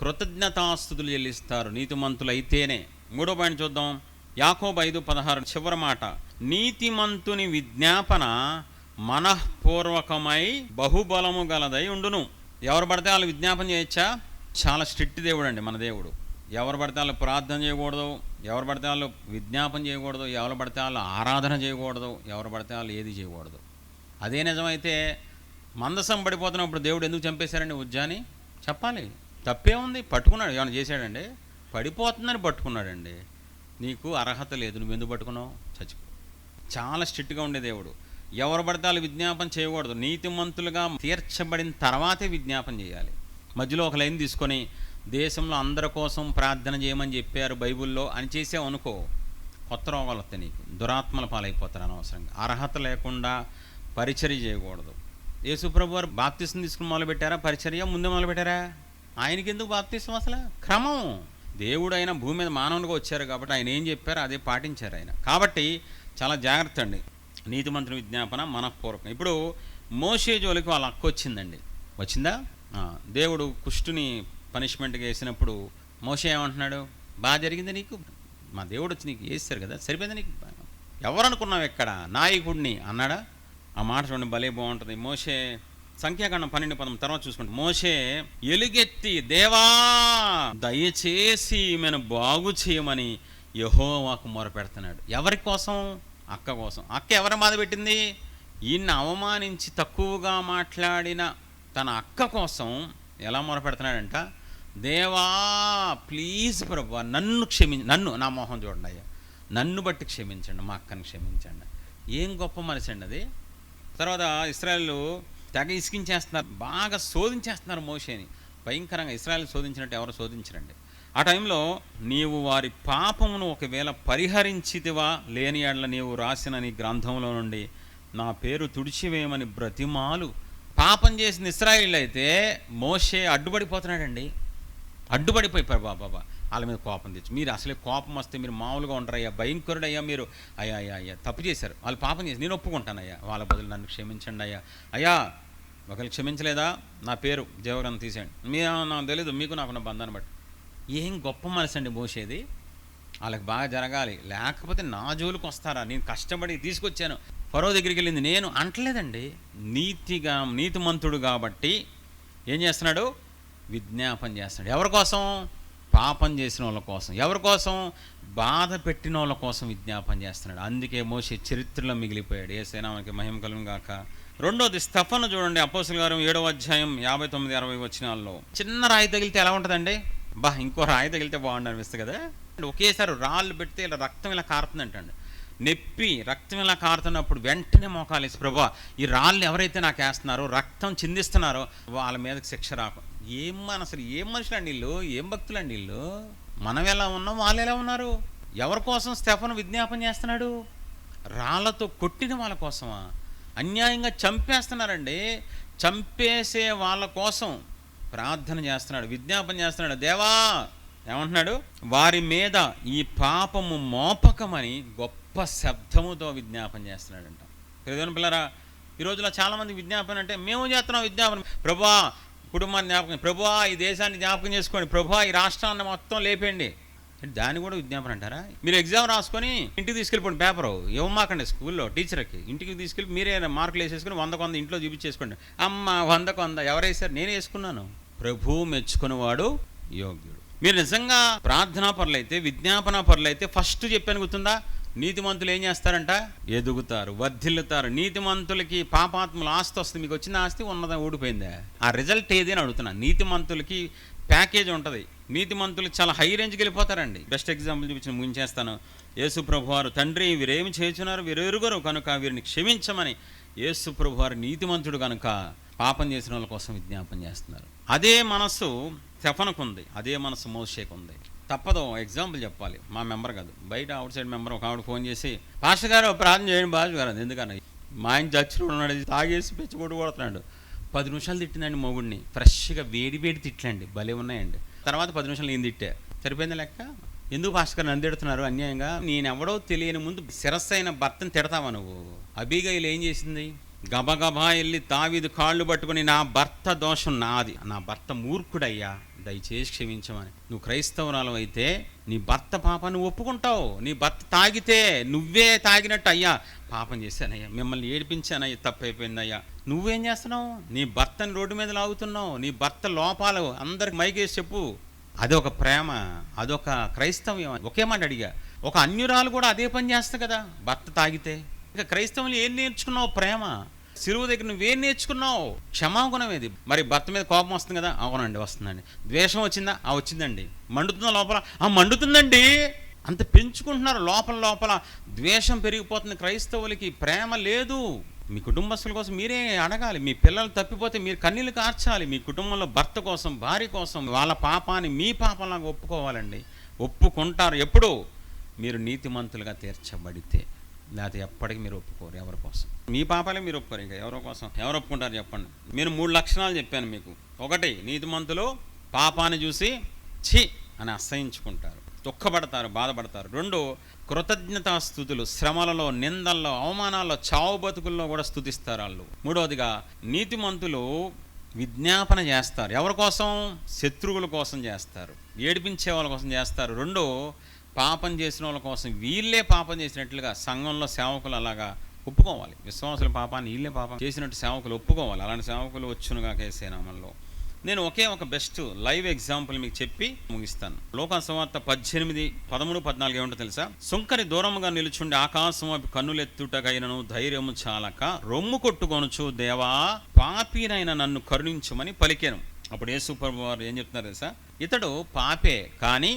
కృతజ్ఞతాస్తుతులు చెల్లిస్తారు, నీతిమంతులు అయితేనే. 3వ పాయింట్ చూద్దాం. యాకోబు 5:16 చివరి మాట, నీతిమంతుని విజ్ఞాపన మనఃపూర్వకమై బహుబలము గలదై ఉండును. ఎవరు పడితే వాళ్ళు విజ్ఞాపన చేయొచ్చా? చాలా స్ట్రిక్ట్ దేవుడు అండి మన దేవుడు. ఎవరు పడితే వాళ్ళు ప్రార్థన చేయకూడదు, ఎవరు పడితే వాళ్ళు విజ్ఞాపన చేయకూడదు, ఎవరు పడితే వాళ్ళు ఆరాధన చేయకూడదు, ఎవరు పడితే వాళ్ళు ఏది చేయకూడదు. అదే నిజమైతే మందసం పడిపోతున్నప్పుడు దేవుడు ఎందుకు చంపేశారండి ఉజ్జాని? చెప్పాలి. తప్పే ఉంది? పట్టుకున్నాడు. ఏమైనా చేశాడండి? పడిపోతుందని పట్టుకున్నాడండి. నీకు అర్హత లేదు, నువ్వు ఎందుకు పట్టుకున్నావు? చచ్చిపో. చాలా స్ట్రిక్ట్గా ఉండే దేవుడు. ఎవరు పడితే వాళ్ళు విజ్ఞాపన చేయకూడదు. నీతిమంతులుగా తీర్చబడిన తర్వాతే విజ్ఞాపన చేయాలి. మధ్యలో ఒక లైన్ తీసుకొని దేశంలో అందరి కోసం ప్రార్థన చేయమని చెప్పారు బైబిల్లో అని చేసావు అనుకో, కొత్త రోగాలు వస్తాయి నీకు, దురాత్మల పాలైపోతారు అనవసరంగా. అర్హత లేకుండా పరిచర్య చేయకూడదు. యేసుప్రభు వారు బాప్తిసం తీసుకుని మొదలుపెట్టారా పరిచర్య? ముందే మొదలుపెట్టారా? ఆయనకి ఎందుకు బాప్తిసం? అసలు క్రమం. దేవుడు అయినా భూమి మీద మానవునిగా వచ్చారు కాబట్టి ఆయన ఏం చెప్పారో అదే పాటించారు ఆయన. కాబట్టి చాలా జాగ్రత్త అండి. నీతిమంతుని విజ్ఞాపన మనఃపూర్వకం. ఇప్పుడు మోషే జోలికి వాళ్ళ అక్క వచ్చిందండి. వచ్చిందా? దేవుడు కుష్టుని పనిష్మెంట్గా వేసినప్పుడు మోషే ఏమంటున్నాడు? బాగా జరిగింది నీకు, మా దేవుడు వచ్చి నీకు వేస్తారు కదా, సరిపోయింది నీకు, ఎవరనుకున్నావు ఎక్కడ నాయకుడిని అన్నాడా? ఆ మాట చూడండి, భలే బాగుంటుంది. మోషే సంఖ్యాకాండం 12:10 తర్వాత చూసుకుంటే, మోషే ఎలుగెత్తి దేవా దయచేసి ఈమెను బాగు చేయమని యెహోవాకు మొరపెడుతున్నాడు. ఎవరి కోసం? అక్క కోసం. అక్క ఎవరి బాధ పెట్టింది? ఈయన్ని అవమానించి తక్కువగా మాట్లాడిన తన అక్క కోసం ఎలా మొరపెడుతున్నాడంట? దేవా ప్లీజ్ ప్రభు నన్ను నన్ను నా మొహం చూడండి అయ్యా, నన్ను బట్టి క్షమించండి, మా అక్కని క్షమించండి. ఏం గొప్ప మనిషి అండి అది. తర్వాత ఇశ్రాయేలు తెగ ఇసికించేస్తున్నారు, బాగా శోధించేస్తున్నారు మోషేని భయంకరంగా. ఇశ్రాయేలు శోధించినట్టు ఎవరు శోధించరండి. ఆ టైంలో నీవు వారి పాపమును ఒకవేళ పరిహరించితివా, లేని యెడల నీవు రాసిన నీ గ్రంథంలో నుండి నా పేరు తుడిచివేయమని బ్రతిమాలు. పాపం చేసిన ఇశ్రాయేలు అయితే మోషే అడ్డుపడిపోతున్నాడండి. అడ్డుపడిపోయి బాబా వాళ్ళ మీద కోపం తెచ్చు. మీరు అసలే కోపం వస్తే మీరు మామూలుగా ఉంటారయ్యా, భయంకరుడయ్యా మీరు. అయ్యా అయ్యా అయ్యా తప్పు చేశారు, వాళ్ళు పాపం చేసి, నేను ఒప్పుకుంటానయ్యా, వాళ్ళ బదులు నన్ను క్షమించండి అయ్యా. అయ్యా ఒకరికి క్షమించలేదా, నా పేరు జీవగ్రంథం తీసేయండి, మీరు నాకు తెలీదు, మీకు నాకున్న బంధాన్ని బట్టి. ఏం గొప్ప మనసు అండి మోషేది. వాళ్ళకి బాగా జరగాలి, లేకపోతే నా జోలికి వస్తారా? నేను కష్టపడి తీసుకొచ్చాను, ఫరో దగ్గరికి వెళ్ళింది నేను అంటలేదండి. నీతిమంతుడు కాబట్టి ఏం చేస్తున్నాడు? విజ్ఞాపన చేస్తున్నాడు. ఎవరి కోసం? పాపం చేసిన వాళ్ళ కోసం. ఎవరి కోసం? బాధ పెట్టిన వాళ్ళ కోసం విజ్ఞాపన చేస్తున్నాడు. అందుకే మోషే చరిత్రలో మిగిలిపోయాడు. యేసయ్య నామమునకి మహిమ కలుగును గాక. రెండోది స్తెఫను చూడండి, అపోస్తలుల కార్యం 7వ అధ్యాయం 59-60 వచనాల్లో. చిన్న రాయి తగిలితే ఎలా ఉంటుందండి? ఇంకో రాయి తగిలితే బాగుండు అనిపిస్తుంది కదా. ఒకేసారి రాళ్ళు పెడితే ఇలా రక్తం ఇలా కారుతుందంటండి. నెప్పి రక్తం ఇలా కారుతున్నప్పుడు వెంటనే మోకాలేసి, ప్రభా ఈ రాళ్ళు ఎవరైతే నాకు వేస్తున్నారో, రక్తం చిందిస్తున్నారో వాళ్ళ మీదకి శిక్ష రాకు. అసలు ఏం మనుషులండి వీళ్ళు, ఏం భక్తులండి వీళ్ళు. మనం ఎలా ఉన్నాం, వాళ్ళు ఎలా ఉన్నారు? ఎవరి కోసం స్తెఫను విజ్ఞాపన చేస్తున్నాడు? రాళ్ళతో కొట్టిన వాళ్ళ కోసమా? అన్యాయంగా చంపేస్తున్నారండి. చంపేసే వాళ్ళ కోసం ప్రార్థన చేస్తున్నాడు, విజ్ఞాపన చేస్తున్నాడు. దేవా ఏమంటున్నాడు? వారి మీద ఈ పాపము మోపకమని గొప్ప శబ్దముతో విజ్ఞాపన చేస్తున్నాడంట. దేవుని పిల్లరా, ఈ రోజులో చాలామంది విజ్ఞాపన అంటే మేము చేస్తున్నాం విజ్ఞాపన, ప్రభువా కుటుంబాన్ని జ్ఞాపకం, ప్రభువా ఈ దేశాన్ని జ్ఞాపకం చేసుకోండి, ప్రభువా ఈ రాష్ట్రాన్ని మొత్తం లేపేయండి. దాన్ని కూడా విజ్ఞాపన అంటారా? మీరు ఎగ్జామ్ రాసుకొని ఇంటికి తీసుకెళ్ళిపోండి, పేపరు ఇవ్వమాకండి స్కూల్లో టీచర్కి, ఇంటికి తీసుకెళ్ళి మీరే మార్కులు వేసేసుకుని 100 ఇంట్లో చూపించేసుకోండి. అమ్మ 100 ఎవరు వేశారు? నేను వేసుకున్నాను. ప్రభువు మెచ్చుకునేవాడు యోగ్యుడు. మీరు నిజంగా ప్రార్థనా పరులైతే, విజ్ఞాపన పరులైతే ఫస్ట్ చెప్పాను గుర్తుందా? నీతిమంతులు ఏం చేస్తారంట? ఎదుగుతారు, వర్ధిల్లుతారు. నీతిమంతులకి పాపాత్ముల ఆస్తి వస్తుంది. మీకు వచ్చిన ఆస్తి ఉన్నదా ఊడిపోయిందా? ఆ రిజల్ట్ ఏది అని అడుగుతున్నా. నీతిమంతులకి ప్యాకేజ్ ఉంటుంది. నీతిమంతులు చాలా హై రేంజ్కి వెళ్ళిపోతారండి. బెస్ట్ ఎగ్జాంపుల్ చూపించి ముగించేస్తాను. యేసు ప్రభువారు, తండ్రి వీరేమి చేస్తున్నారు వీరెరుగరు కనుక వీరిని క్షమించమని యేసు ప్రభువారు నీతిమంతుడు కనుక పాపం చేసిన వాళ్ళ కోసం విజ్ఞాపన చేస్తున్నారు. అదే మనసు స్టెఫనుకు ఉంది, అదే మనసు మోషేకు ఉంది. తప్పదు, ఎగ్జాంపుల్ చెప్పాలి. మా మెంబర్ కాదు, బయట అవుట్ సైడ్ మెంబర్ ఒక ఆవిడ ఫోన్ చేసి, పాస్టర్ గారు ప్రార్థన చేయండి పాస్టర్ గారు. ఎందుకన్నా? మా ఆయన చర్చిలో ఉన్నాడు, తాగేసి పెచ్చి కొడుతున్నాడు. 10 నిమిషాలు తిట్టిందండి మొగుడిని, ఫ్రెష్గా వేడి తిట్లండి, భలే ఉన్నాయండి. తర్వాత 10 నిమిషాలు నేను తిట్టా, సరిపోయింది లెక్క. ఎందుకు పాస్టర్ గారు నన్ను తిడుతున్నారు అన్యాయంగా? నేనెవడో తెలియని ముందు శిరస్సు అయిన భర్తను తిడతావా నువ్వు? అబీగయిలు ఏం చేసింది? గబగబా వెళ్ళి దావీదు కాళ్ళు పట్టుకుని, నా భర్త దోషం నాది, నా భర్త మూర్ఖుడయ్యా, దయచేసి క్షమించమని. నువ్వు క్రైస్తవురాలు అయితే నీ భర్త పాపాన్ని ఒప్పుకుంటావు. నీ భర్త తాగితే నువ్వే తాగినట్టు, అయ్యా పాపం చేశానయ్యా, మిమ్మల్ని ఏడిపించానయ్యా, తప్పైపోయిందయ్యా. నువ్వేం చేస్తున్నావు? నీ భర్తని రోడ్డు మీద లాగుతున్నావు. నీ భర్త లోపాలు అందరికి మైకేసి చెప్పు. అదొక ప్రేమ, అదొక క్రైస్తవ్యం. ఒకే మాట అడిగా, ఒక అన్యురాలు కూడా అదే పని చేస్తా కదా భర్త తాగితే. ఇక క్రైస్తవులు ఏం నేర్చుకున్నావు? ప్రేమ. సిలువ దగ్గర నువ్వేం నేర్చుకున్నావు? క్షమాగుణం ఏది? మరి భర్త మీద కోపం వస్తుంది కదా, అవునండి వస్తుందండి. ద్వేషం వచ్చిందా? వచ్చిందండి. మండుతుందా లోపల? మండుతుందండి. అంత పెంచుకుంటున్నారు లోపల ద్వేషం పెరిగిపోతుంది. క్రైస్తవులకి ప్రేమ లేదు. మీ కుటుంబస్తుల కోసం మీరే అడగాలి. మీ పిల్లలు తప్పిపోతే మీరు కన్నీళ్ళు కార్చాలి. మీ కుటుంబంలో భర్త కోసం, భార్య కోసం వాళ్ళ పాపాన్ని మీ పాపంలాగా ఒప్పుకోవాలండి. ఒప్పుకుంటారు ఎప్పుడు? మీరు నీతిమంతులుగా తీర్చబడితే. లేకపోతే ఎప్పటికీ మీరు ఒప్పుకోరు ఎవరి కోసం. మీ పాపాలే మీరు ఒప్పుకోరు, ఇంకా ఎవరి కోసం ఎవరు ఒప్పుకుంటారు చెప్పండి? నేను 3 లక్షణాలు చెప్పాను మీకు. 1, నీతిమంతులు పాపాన్ని చూసి ఛీ అని అసహించుకుంటారు, దుఃఖపడతారు, బాధపడతారు. 2, కృతజ్ఞతాస్తుతులు, శ్రమలలో, నిందల్లో, అవమానాల్లో, చావు బతుకుల్లో కూడా స్తుతిస్తారు వాళ్ళు. 3వదిగా నీతిమంతులు విజ్ఞాపన చేస్తారు. ఎవరి కోసం? శత్రువుల కోసం చేస్తారు, ఏడిపించే వాళ్ళ కోసం చేస్తారు. 2, పాపం చేసిన వాళ్ళ కోసం, వీళ్ళే పాపం చేసినట్లుగా సంఘంలో సేవకులు అలాగా ఒప్పుకోవాలి. విశ్వాసుల పాపాన్ని వీళ్ళే పాపం చేసినట్టు సేవకులు ఒప్పుకోవాలి. అలాంటి సేవకులు వచ్చునుగా యేసు నామములో. నేను ఒకే ఒక బెస్ట్ లైవ్ ఎగ్జాంపుల్ మీకు చెప్పి ముగిస్తాను. లోకా సువార్త 18, 13, 14 ఏమిటో తెలుసా? సుంకరి దూరముగా నిలుచుండి ఆకాశం వైపు కన్నులెత్తుటకైనను ధైర్యము చాలక రొమ్ము కొట్టుకొనుచు, దేవా పాపినైన నన్ను కరుణించుమని పలికెను. అప్పుడు యేసు ప్రభువారు ఏం చెప్తున్నారు తెలుసా? ఇతడు పాపే కానీ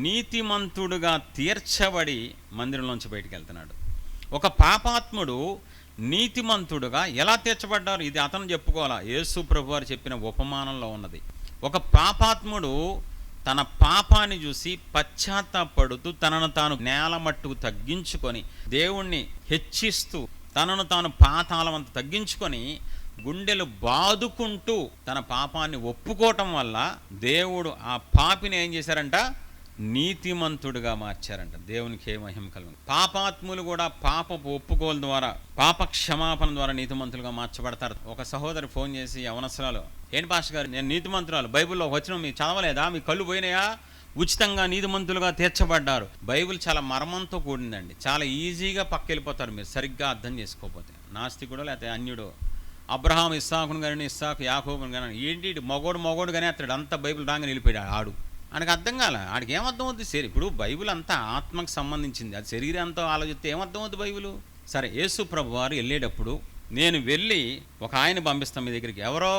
నీతిమంతుడుగా తీర్చబడి మందిరంలోంచి బయటికి వెళ్తున్నాడు. ఒక పాపాత్ముడు నీతిమంతుడుగా ఎలా తీర్చబడ్డారు? ఇది అతను చెప్పుకోవాలా? యేసు ప్రభువారు చెప్పిన ఉపమానంలో ఉన్నది. ఒక పాపాత్ముడు తన పాపాన్ని చూసి పశ్చాత్తాపడుతూ తనను తాను నేల మట్టుకు తగ్గించుకొని, దేవుణ్ణి హెచ్చిస్తూ, తనను తాను పాతాళమంత తగ్గించుకొని గుండెలు బాదుకుంటూ తన పాపాన్ని ఒప్పుకోవటం వల్ల దేవుడు ఆ పాపిని ఏం చేశారంట? నీతిమంతుడుగా మార్చారంట. దేవునికి ఏ మహిమ కలుగు. పాపాత్ములు కూడా పాపపు ఒప్పుకోల ద్వారా, పాప క్షమాపణ ద్వారా నీతిమంతులుగా మార్చబడతారు. ఒక సహోదరి ఫోన్ చేసి, యవనస్తురాలు, ఏంటి పాస్టర్ గారు నేను నీతిమంతురాలు, బైబిల్లో వచ్చిన మీకు చదవలేదా? మీ కళ్ళు పోయినాయా? ఉచితంగా నీతిమంతులుగా తీర్చబడ్డారు. బైబిల్ చాలా మర్మంతో కూడిందండి. చాలా ఈజీగా పక్కెళ్ళిపోతారు మీరు సరిగ్గా అర్థం చేసుకోకపోతే. నాస్తికుడో లేకపోతే అన్యుడో, అబ్రహాం ఇస్సాకును కానీ, ఇస్సాకు యాకోబును కానీ, ఏంటి మగోడు కానీ అతడు అంతా బైబిల్ రాగానే వెళ్ళిపోయాడు. ఆడు ఆయనకు అర్థం కాల. ఆడికి ఏమర్థం అవుతుంది? సరే, ఇప్పుడు బైబిల్ అంతా ఆత్మకు సంబంధించింది, అది శరీరంతో ఆలోచిస్తే ఏమర్థం అవుతుంది బైబిల్? సరే, యేసు ప్రభు వారు వెళ్ళేటప్పుడు నేను వెళ్ళి ఒక ఆయన పంపిస్తాను మీ దగ్గరికి. ఎవరో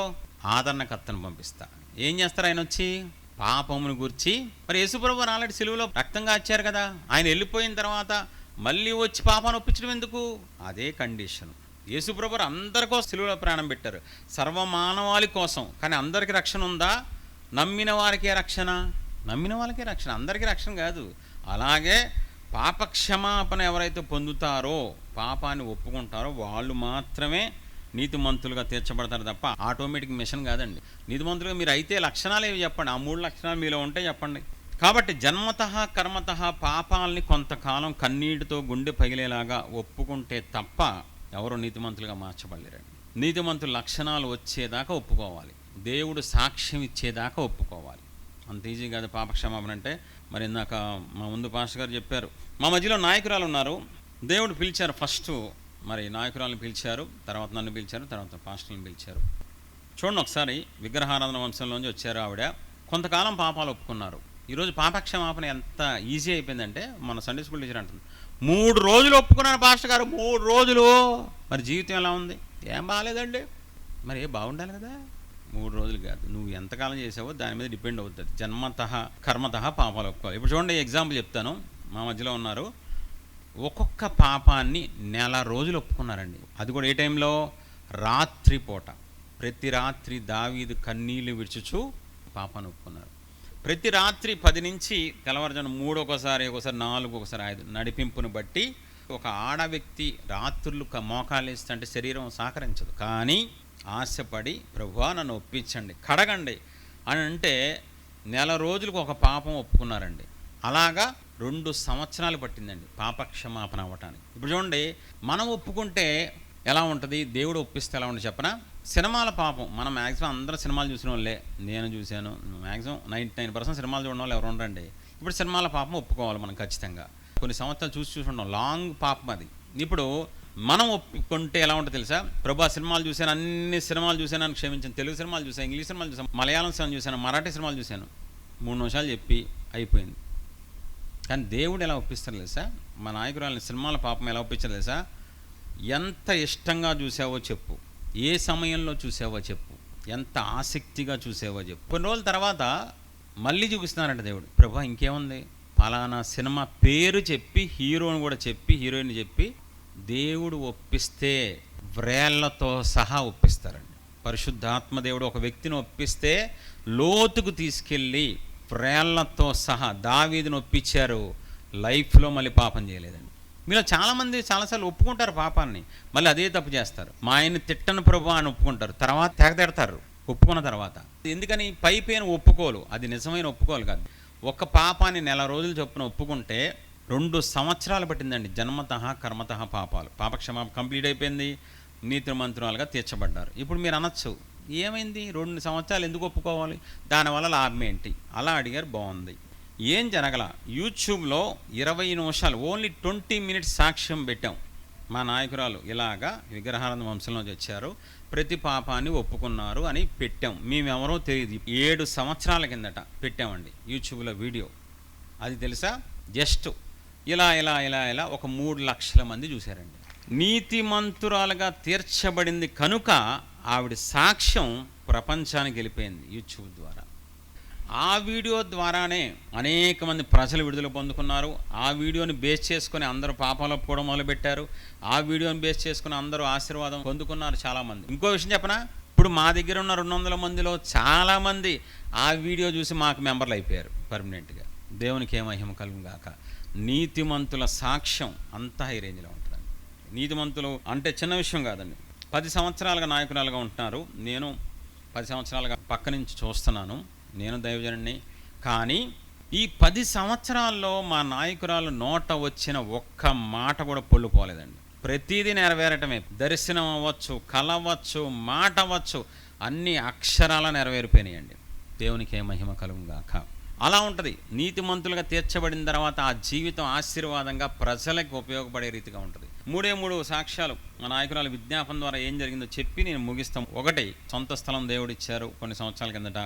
ఆదరణకర్తను పంపిస్తా. ఏం చేస్తారు ఆయన వచ్చి? పాపమును గురించి. మరి యేసు ప్రభు వారు ఆల్రెడీ సిలువలో రక్తంగా వచ్చారు కదా, ఆయన వెళ్ళిపోయిన తర్వాత మళ్ళీ వచ్చి పాపాన్ని ఒప్పించడం ఎందుకు? అదే కండిషన్. యేసు ప్రభు వారు అందరి కోసం సిలువలో ప్రాణం పెట్టారు, సర్వమానవాళి కోసం. కానీ అందరికీ రక్షణ ఉందా? నమ్మిన వారికే రక్షణ, నమ్మిన వాళ్ళకే రక్షణ, అందరికీ రక్షణ కాదు. అలాగే పాపక్షమాపణ ఎవరైతే పొందుతారో, పాపాన్ని ఒప్పుకుంటారో వాళ్ళు మాత్రమే నీతిమంతులుగా తీర్చబడతారు తప్ప ఆటోమేటిక్ మిషన్ కాదండి. నీతిమంతులుగా మీరు అయితే లక్షణాలు ఏవి చెప్పండి? ఆ 3 లక్షణాలు మీలో ఉంటే చెప్పండి. కాబట్టి జన్మతః కర్మతః పాపాలని కొంతకాలం కన్నీటితో గుండె పగిలేలాగా ఒప్పుకుంటే తప్ప ఎవరు నీతిమంతులుగా మార్చబడలేరండి. నీతిమంతుల లక్షణాలు వచ్చేదాకా ఒప్పుకోవాలి, దేవుడు సాక్ష్యం ఇచ్చేదాకా ఒప్పుకోవాలి. అంత ఈజీ కాదు పాపక్షమాపణ అంటే. మరి ఇందాక మా ముందు పాస్టర్ గారు చెప్పారు, మా మధ్యలో నాయకురాలు ఉన్నారు, దేవుడు పిలిచారు. ఫస్ట్ మరి నాయకురాలను పిలిచారు, తర్వాత నన్ను పిలిచారు, తర్వాత పాస్టర్లను పిలిచారు. చూడండి ఒకసారి, విగ్రహారాధన వంశంలోంచి వచ్చారు ఆవిడ. కొంతకాలం పాపాలు ఒప్పుకున్నారు. ఈరోజు పాపక్షమాపణ ఎంత ఈజీ అయిపోయిందంటే, మన సండే స్కూల్ టీచర్ అంటుంది 3 రోజులు ఒప్పుకున్నారు పాస్టర్ గారు, 3 రోజులు. మరి జీవితం ఎలా ఉంది? ఏం బాగాలేదండి. మరి బాగుండాలి కదా. 3 రోజులు కాదు, నువ్వు ఎంతకాలం చేసావో దాని మీద డిపెండ్ అవుతుంది. జన్మతః కర్మతః పాపాలు ఒప్పుకోవాలి. ఇప్పుడు చూడండి, ఎగ్జాంపుల్ చెప్తాను. మా మధ్యలో ఉన్నారు, ఒక్కొక్క పాపాన్ని 1 నెల రోజులు ఒప్పుకున్నారండి. అది కూడా ఏ టైంలో? రాత్రిపూట. ప్రతి రాత్రి దావీదు కన్నీళ్లు విడుచుచు పాపాన్ని ఒప్పుకున్నారు. ప్రతి రాత్రి 10 నుంచి తెల్లవారుజామున 3, ఒకసారి 4, ఒకసారి 5 నడిపింపును బట్టి ఒక ఆడ వ్యక్తి రాత్రులు మోకాలేస్తుంటే శరీరం సహకరించదు, కానీ ఆశపడి ప్రభువా నన్ను ఒప్పించండి, కడగండి అని అంటే 1 నెల రోజులకు ఒక పాపం ఒప్పుకున్నారండి. అలాగా 2 సంవత్సరాలు పట్టిందండి పాపక్షమాపణ అవ్వటానికి. ఇప్పుడు చూడండి, మనం ఒప్పుకుంటే ఎలా ఉంటుంది, దేవుడు ఒప్పిస్తే ఎలా ఉంటుంది చెప్పనా? సినిమాల పాపం, మనం మ్యాక్సిమం అందరూ సినిమాలు చూసిన వాళ్ళే, నేను చూశాను. మ్యాక్సిమం 99% సినిమాలు చూడడం వాళ్ళు ఎవరు ఉండరండి. ఇప్పుడు సినిమాల పాపం ఒప్పుకోవాలి మనం ఖచ్చితంగా. కొన్ని సంవత్సరాలు చూసి ఉంటాం, లాంగ్ పాపం అది. ఇప్పుడు మనం ఒప్పుకుంటే ఎలా ఉంటుంది తెలుసా? ప్రభా సినిమాలు చూశాను, అన్ని సినిమాలు చూశాను, అని క్షమించాను. తెలుగు సినిమాలు చూశాను, ఇంగ్లీష్ సినిమాలు చూశాను, మలయాళం సినిమాలు చూశాను, మరాఠీ సినిమాలు చూశాను. 3 నిమిషాలు చెప్పి అయిపోయింది. కానీ దేవుడు ఎలా ఒప్పిస్తారు తెలుసా? మా నాయకురాలని సినిమాల పాపం ఎలా ఒప్పించారు తెలుసా? ఎంత ఇష్టంగా చూసావో చెప్పు, ఏ సమయంలో చూసావో చెప్పు, ఎంత ఆసక్తిగా చూసావో చెప్పు. కొన్ని రోజుల తర్వాత మళ్ళీ చూపిస్తున్నారంట దేవుడు. ప్రభా ఇంకేముంది, ఫలానా సినిమా పేరు చెప్పి, హీరోని కూడా చెప్పి, హీరోయిన్ చెప్పి దేవుడు ఒప్పిస్తే వ్రేళ్లతో సహా ఒప్పిస్తారండి. పరిశుద్ధాత్మ దేవుడు ఒక వ్యక్తిని ఒప్పిస్తే లోతుకు తీసుకెళ్ళి వ్రేళ్లతో సహా దావీదుని ఒప్పించారు. లైఫ్లో మళ్ళీ పాపం చేయలేదండి. మీలో చాలామంది చాలాసార్లు ఒప్పుకుంటారు పాపాన్ని, మళ్ళీ అదే తప్పు చేస్తారు. మా ఆయన్ని తిట్టను ప్రభు అని ఒప్పుకుంటారు, తర్వాత తెగతిడతారు ఒప్పుకున్న తర్వాత. ఎందుకని? పై పైన ఒప్పుకోలు, అది నిజమైన ఒప్పుకోలు కాదు. ఒక పాపాన్ని 1 నెల రోజులు చొప్పున ఒప్పుకుంటే 2 సంవత్సరాలు పట్టిందండి. జన్మతః కర్మతః పాపాలు, పాపక్షమాపణ కంప్లీట్ అయిపోయింది, నీతిమంతురాలుగా తీర్చబడ్డారు. ఇప్పుడు మీరు అనొచ్చు, ఏమైంది 2 సంవత్సరాలు ఎందుకు ఒప్పుకోవాలి, దానివల్ల లాభం ఏంటి? అలా అడిగారు, బాగుంది. ఏం జరగల. యూట్యూబ్లో 20 నిమిషాలు, ఓన్లీ 20 మినిట్స్ సాక్ష్యం పెట్టాం. మా నాయకురాలు ఇలాగా విగ్రహానంద వంశంలోంచి వచ్చారు, ప్రతి పాపాన్ని ఒప్పుకున్నారు అని పెట్టాం. మేమెవరో తెలియదు. 7 సంవత్సరాల కిందట పెట్టామండి యూట్యూబ్లో వీడియో. అది తెలుసా? జస్ట్ ఇలా ఇలా ఇలా ఇలా ఒక 3 లక్షల మంది చూశారండి. నీతిమంతురాలుగా తీర్చబడింది కనుక ఆవిడ సాక్ష్యం ప్రపంచానికి వెళ్ళిపోయింది యూట్యూబ్ ద్వారా. ఆ వీడియో ద్వారానే అనేక మంది ప్రజలు విడుదల పొందుకున్నారు. ఆ వీడియోని బేస్ చేసుకొని అందరూ పాపాలు ఒప్పుకోవడం మొదలుపెట్టారు. ఆ వీడియోని బేస్ చేసుకుని అందరూ ఆశీర్వాదం పొందుకున్నారు చాలామంది. ఇంకో విషయం చెప్పనా, ఇప్పుడు మా దగ్గర ఉన్న 200 మందిలో చాలామంది ఆ వీడియో చూసి మాకు మెంబర్లు అయిపోయారు పర్మనెంట్గా. దేవునికి ఏ మహిమ కలుగును గాక. నీతిమంతుల సాక్ష్యం అంత హై రేంజ్లో ఉంటుందండి. నీతిమంతులు అంటే చిన్న విషయం కాదండి. 10 సంవత్సరాలుగా నాయకురాలుగా ఉంటున్నారు. నేను 10 సంవత్సరాలుగా పక్క నుంచి చూస్తున్నాను. నేను దైవజనుడిని. కానీ ఈ 10 సంవత్సరాల్లో మా నాయకురాలు నోట వచ్చిన ఒక్క మాట కూడా పొల్లుపోలేదండి. ప్రతిదీ నెరవేరటమే. దర్శనం అవ్వచ్చు, కల అవ్వచ్చు, మాట అవ్వచ్చు, అన్ని అక్షరాల నెరవేరిపోయినాయండి. దేవునికి ఏ మహిమ కలుగును గాక. అలా ఉంటుంది. నీతిమంతులుగా తీర్చబడిన తర్వాత ఆ జీవితం ఆశీర్వాదంగా ప్రజలకు ఉపయోగపడే రీతిగా ఉంటుంది. 3 సాక్ష్యాలు మా నాయకురాలు విజ్ఞాపన ద్వారా ఏం జరిగిందో చెప్పి నేను ముగిస్తాం. 1, సొంత స్థలం దేవుడు ఇచ్చారు కొన్ని సంవత్సరాల కిందట.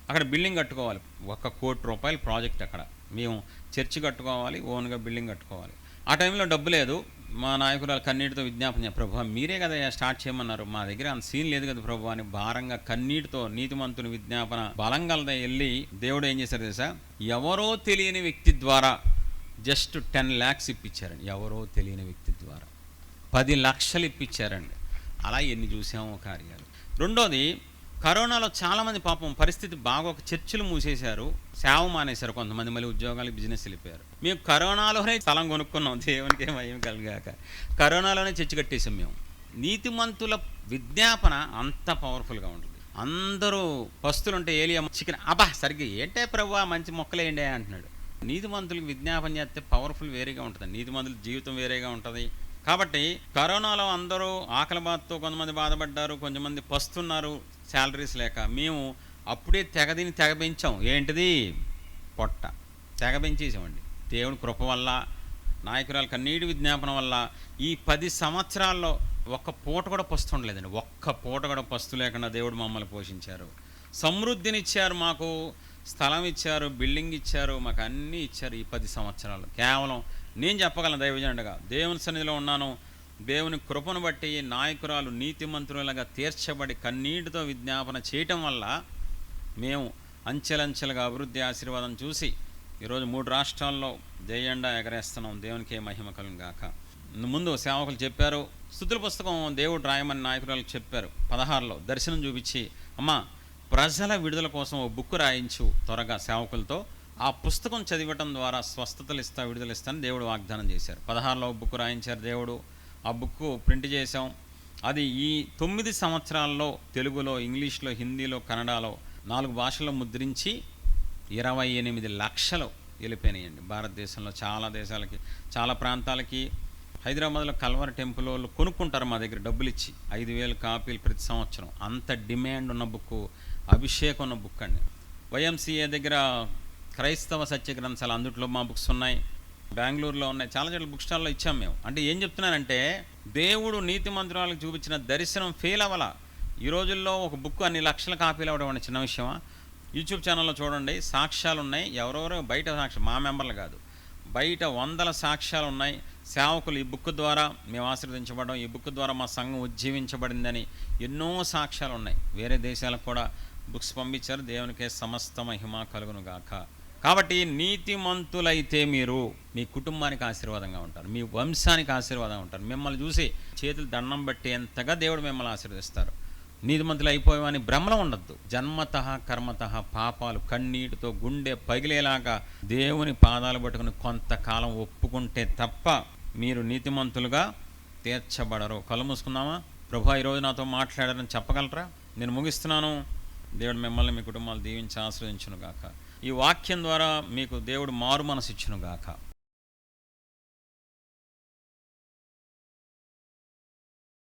అక్కడ బిల్డింగ్ కట్టుకోవాలి, 1 కోటి రూపాయల ప్రాజెక్ట్. అక్కడ మేము చర్చి కట్టుకోవాలి, ఓన్గా బిల్డింగ్ కట్టుకోవాలి. ఆ టైంలో డబ్బు లేదు. మా నాయకురాలు కన్నీటితో విజ్ఞాపన, ప్రభు మీరే కదా స్టార్ట్ చేయమన్నారు, మా దగ్గర అంత సీన్ లేదు కదా ప్రభు అని భారంగా కన్నీటితో నీతిమంతుని విజ్ఞాపన బలంగలదా వెళ్ళి దేవుడు ఏం చేశారు తెలుసా? ఎవరో తెలియని వ్యక్తి ద్వారా జస్ట్ 10 lakhs ఇప్పించారండి. ఎవరో తెలియని వ్యక్తి ద్వారా 10 లక్షలు ఇప్పించారండి. అలా ఎన్ని చూసామో కార్యాలు. 2, కరోనాలో చాలామంది పాపం పరిస్థితి బాగోక చర్చిలు మూసేశారు, సేవ మానేశారు. కొంతమంది మళ్ళీ ఉద్యోగాలు, బిజినెస్ వెళ్ళిపోయారు. మేము కరోనాలోనే స్థలం కొనుక్కున్నాం. దేవునికి ఏం కలిగాక కరోనాలోనే చర్చి కట్టేసాం మేము. నీతిమంతుల విజ్ఞాపన అంత పవర్ఫుల్గా ఉంటుంది. అందరూ పస్తులుంటే ఏలియా చికెన్ అబ్బా సరిగ్గా ఏంటే ప్రభువా మంచి మొక్కలేండే అంటున్నాడు. నీతిమంతులకు విజ్ఞాపన చేస్తే పవర్ఫుల్ వేరేగా ఉంటుంది, నీతిమంతుల జీవితం వేరేగా ఉంటుంది. కాబట్టి కరోనాలో అందరూ ఆకలి బాధతో కొంతమంది బాధపడ్డారు, కొంతమంది పస్తున్నారు శాలరీస్ లేక. మేము అప్పుడే తెగ పెంచాం. ఏంటిది? పొట్ట తెగ పెంచేసామండి. దేవుని కృప వల్ల, నాయకురాలు కన్నీటి విజ్ఞాపన వల్ల ఈ 10 సంవత్సరాల్లో ఒక్క పూట కూడా పస్తు ఉండలేదండి. ఒక్క పూట కూడా పస్తు లేకుండా దేవుడు మమ్మల్ని పోషించారు. సమృద్ధినిచ్చారు, మాకు స్థలం ఇచ్చారు, బిల్డింగ్ ఇచ్చారు, మాకు అన్నీ ఇచ్చారు. ఈ 10 సంవత్సరాలు కేవలం నేను చెప్పగలను దైవజనుడిగా, దేవుని సన్నిధిలో ఉన్నాను. దేవుని కృపను బట్టి నాయకురాలు నీతిమంతులుగా తీర్చబడి కన్నీటితో విజ్ఞాపన చేయటం వల్ల మేము అంచెలంచెలుగా అభివృద్ధి ఆశీర్వాదం చూసి ఈరోజు 3 రాష్ట్రాల్లో జయండా ఎగరేస్తున్నాం. దేవునికే మహిమ కలుగును గాక. ముందు సేవకులు చెప్పారు, స్తుతుల పుస్తకం దేవుడు రాయమని నాయకురాలకు చెప్పారు. 16లో దర్శనం చూపించి, అమ్మా ప్రజల విడుదల కోసం ఓ బుక్ రాయించు త్వరగా సేవకులతో, ఆ పుస్తకం చదివటం ద్వారా స్వస్థతలు ఇస్తా, విడుదల ఇస్తాను దేవుడు వాగ్దానం చేశారు. 16లో బుక్ రాయించారు దేవుడు. ఆ బుక్ ప్రింట్ చేశాం. అది ఈ 9 సంవత్సరాల్లో తెలుగులో, ఇంగ్లీష్లో, హిందీలో, కన్నడలో 4 భాషల్లో ముద్రించి 28 లక్షలు వెళ్ళిపోయినాయండి. భారతదేశంలో చాలా దేశాలకి, చాలా ప్రాంతాలకి. హైదరాబాద్లో కల్వర్ టెంపుల్ వాళ్ళు కొనుక్కుంటారు మా దగ్గర డబ్బులు ఇచ్చి, 5,000 కాపీలు ప్రతి సంవత్సరం. అంత డిమాండ్ ఉన్న బుక్, అభిషేకం ఉన్న బుక్ అండి. వైఎంసీఏ దగ్గర క్రైస్తవ సత్య గ్రంథాలు, అందుట్లో మా బుక్స్ ఉన్నాయి. బెంగళూరులో ఉన్నాయి, చాలా చోట్ల బుక్ స్టాల్లో ఇచ్చాం మేము. అంటే ఏం చెప్తున్నానంటే, దేవుడు నీతి మంత్రాలకు చూపించిన దర్శనం ఫెయిల్ అవ్వాల. ఈ రోజుల్లో ఒక బుక్ అన్ని లక్షల కాపీలు అవ్వడం అంటే చిన్న విషయమా? యూట్యూబ్ ఛానల్లో చూడండి, సాక్ష్యాలు ఉన్నాయి. ఎవరెవరో బయట సాక్ష్యం, మా మెంబర్లు కాదు, బయట 100 సాక్ష్యాలు ఉన్నాయి. సేవకులు ఈ బుక్ ద్వారా మేము ఆశీర్వదించబడడం, ఈ బుక్ ద్వారా మా సంఘం ఉజ్జీవించబడిందని ఎన్నో సాక్ష్యాలు ఉన్నాయి. వేరే దేశాలకు కూడా బుక్స్ పంపించారు. దేవునికే సమస్త మహిమ కలుగును గాక. కాబట్టి నీతిమంతులైతే మీరు మీ కుటుంబానికి ఆశీర్వాదంగా ఉంటారు, మీ వంశానికి ఆశీర్వాదంగా ఉంటారు. మిమ్మల్ని చూసి చేతులు దండం బట్టేంతగా దేవుడు మిమ్మల్ని ఆశీర్వదిస్తారు. నీతిమంతులు అయిపోయామని భ్రమలో ఉండద్దు. జన్మతః కర్మతః పాపాలు కన్నీటితో గుండె పగిలేలాగా దేవుని పాదాలు పట్టుకుని కొంతకాలం ఒప్పుకుంటే తప్ప మీరు నీతిమంతులుగా తీర్చబడరు. కళ్ళు మూసుకుందామా? ప్రభువా ఈరోజు నాతో మాట్లాడారని చెప్పగలరా? నేను ముగిస్తున్నాను. దేవుడు మిమ్మల్ని, మీ కుటుంబాలు దీవించి ఆశ్రయించును గాక. ఈ వాక్యం ద్వారా మీకు దేవుడు మారు మనసు ఇచ్చును గాక.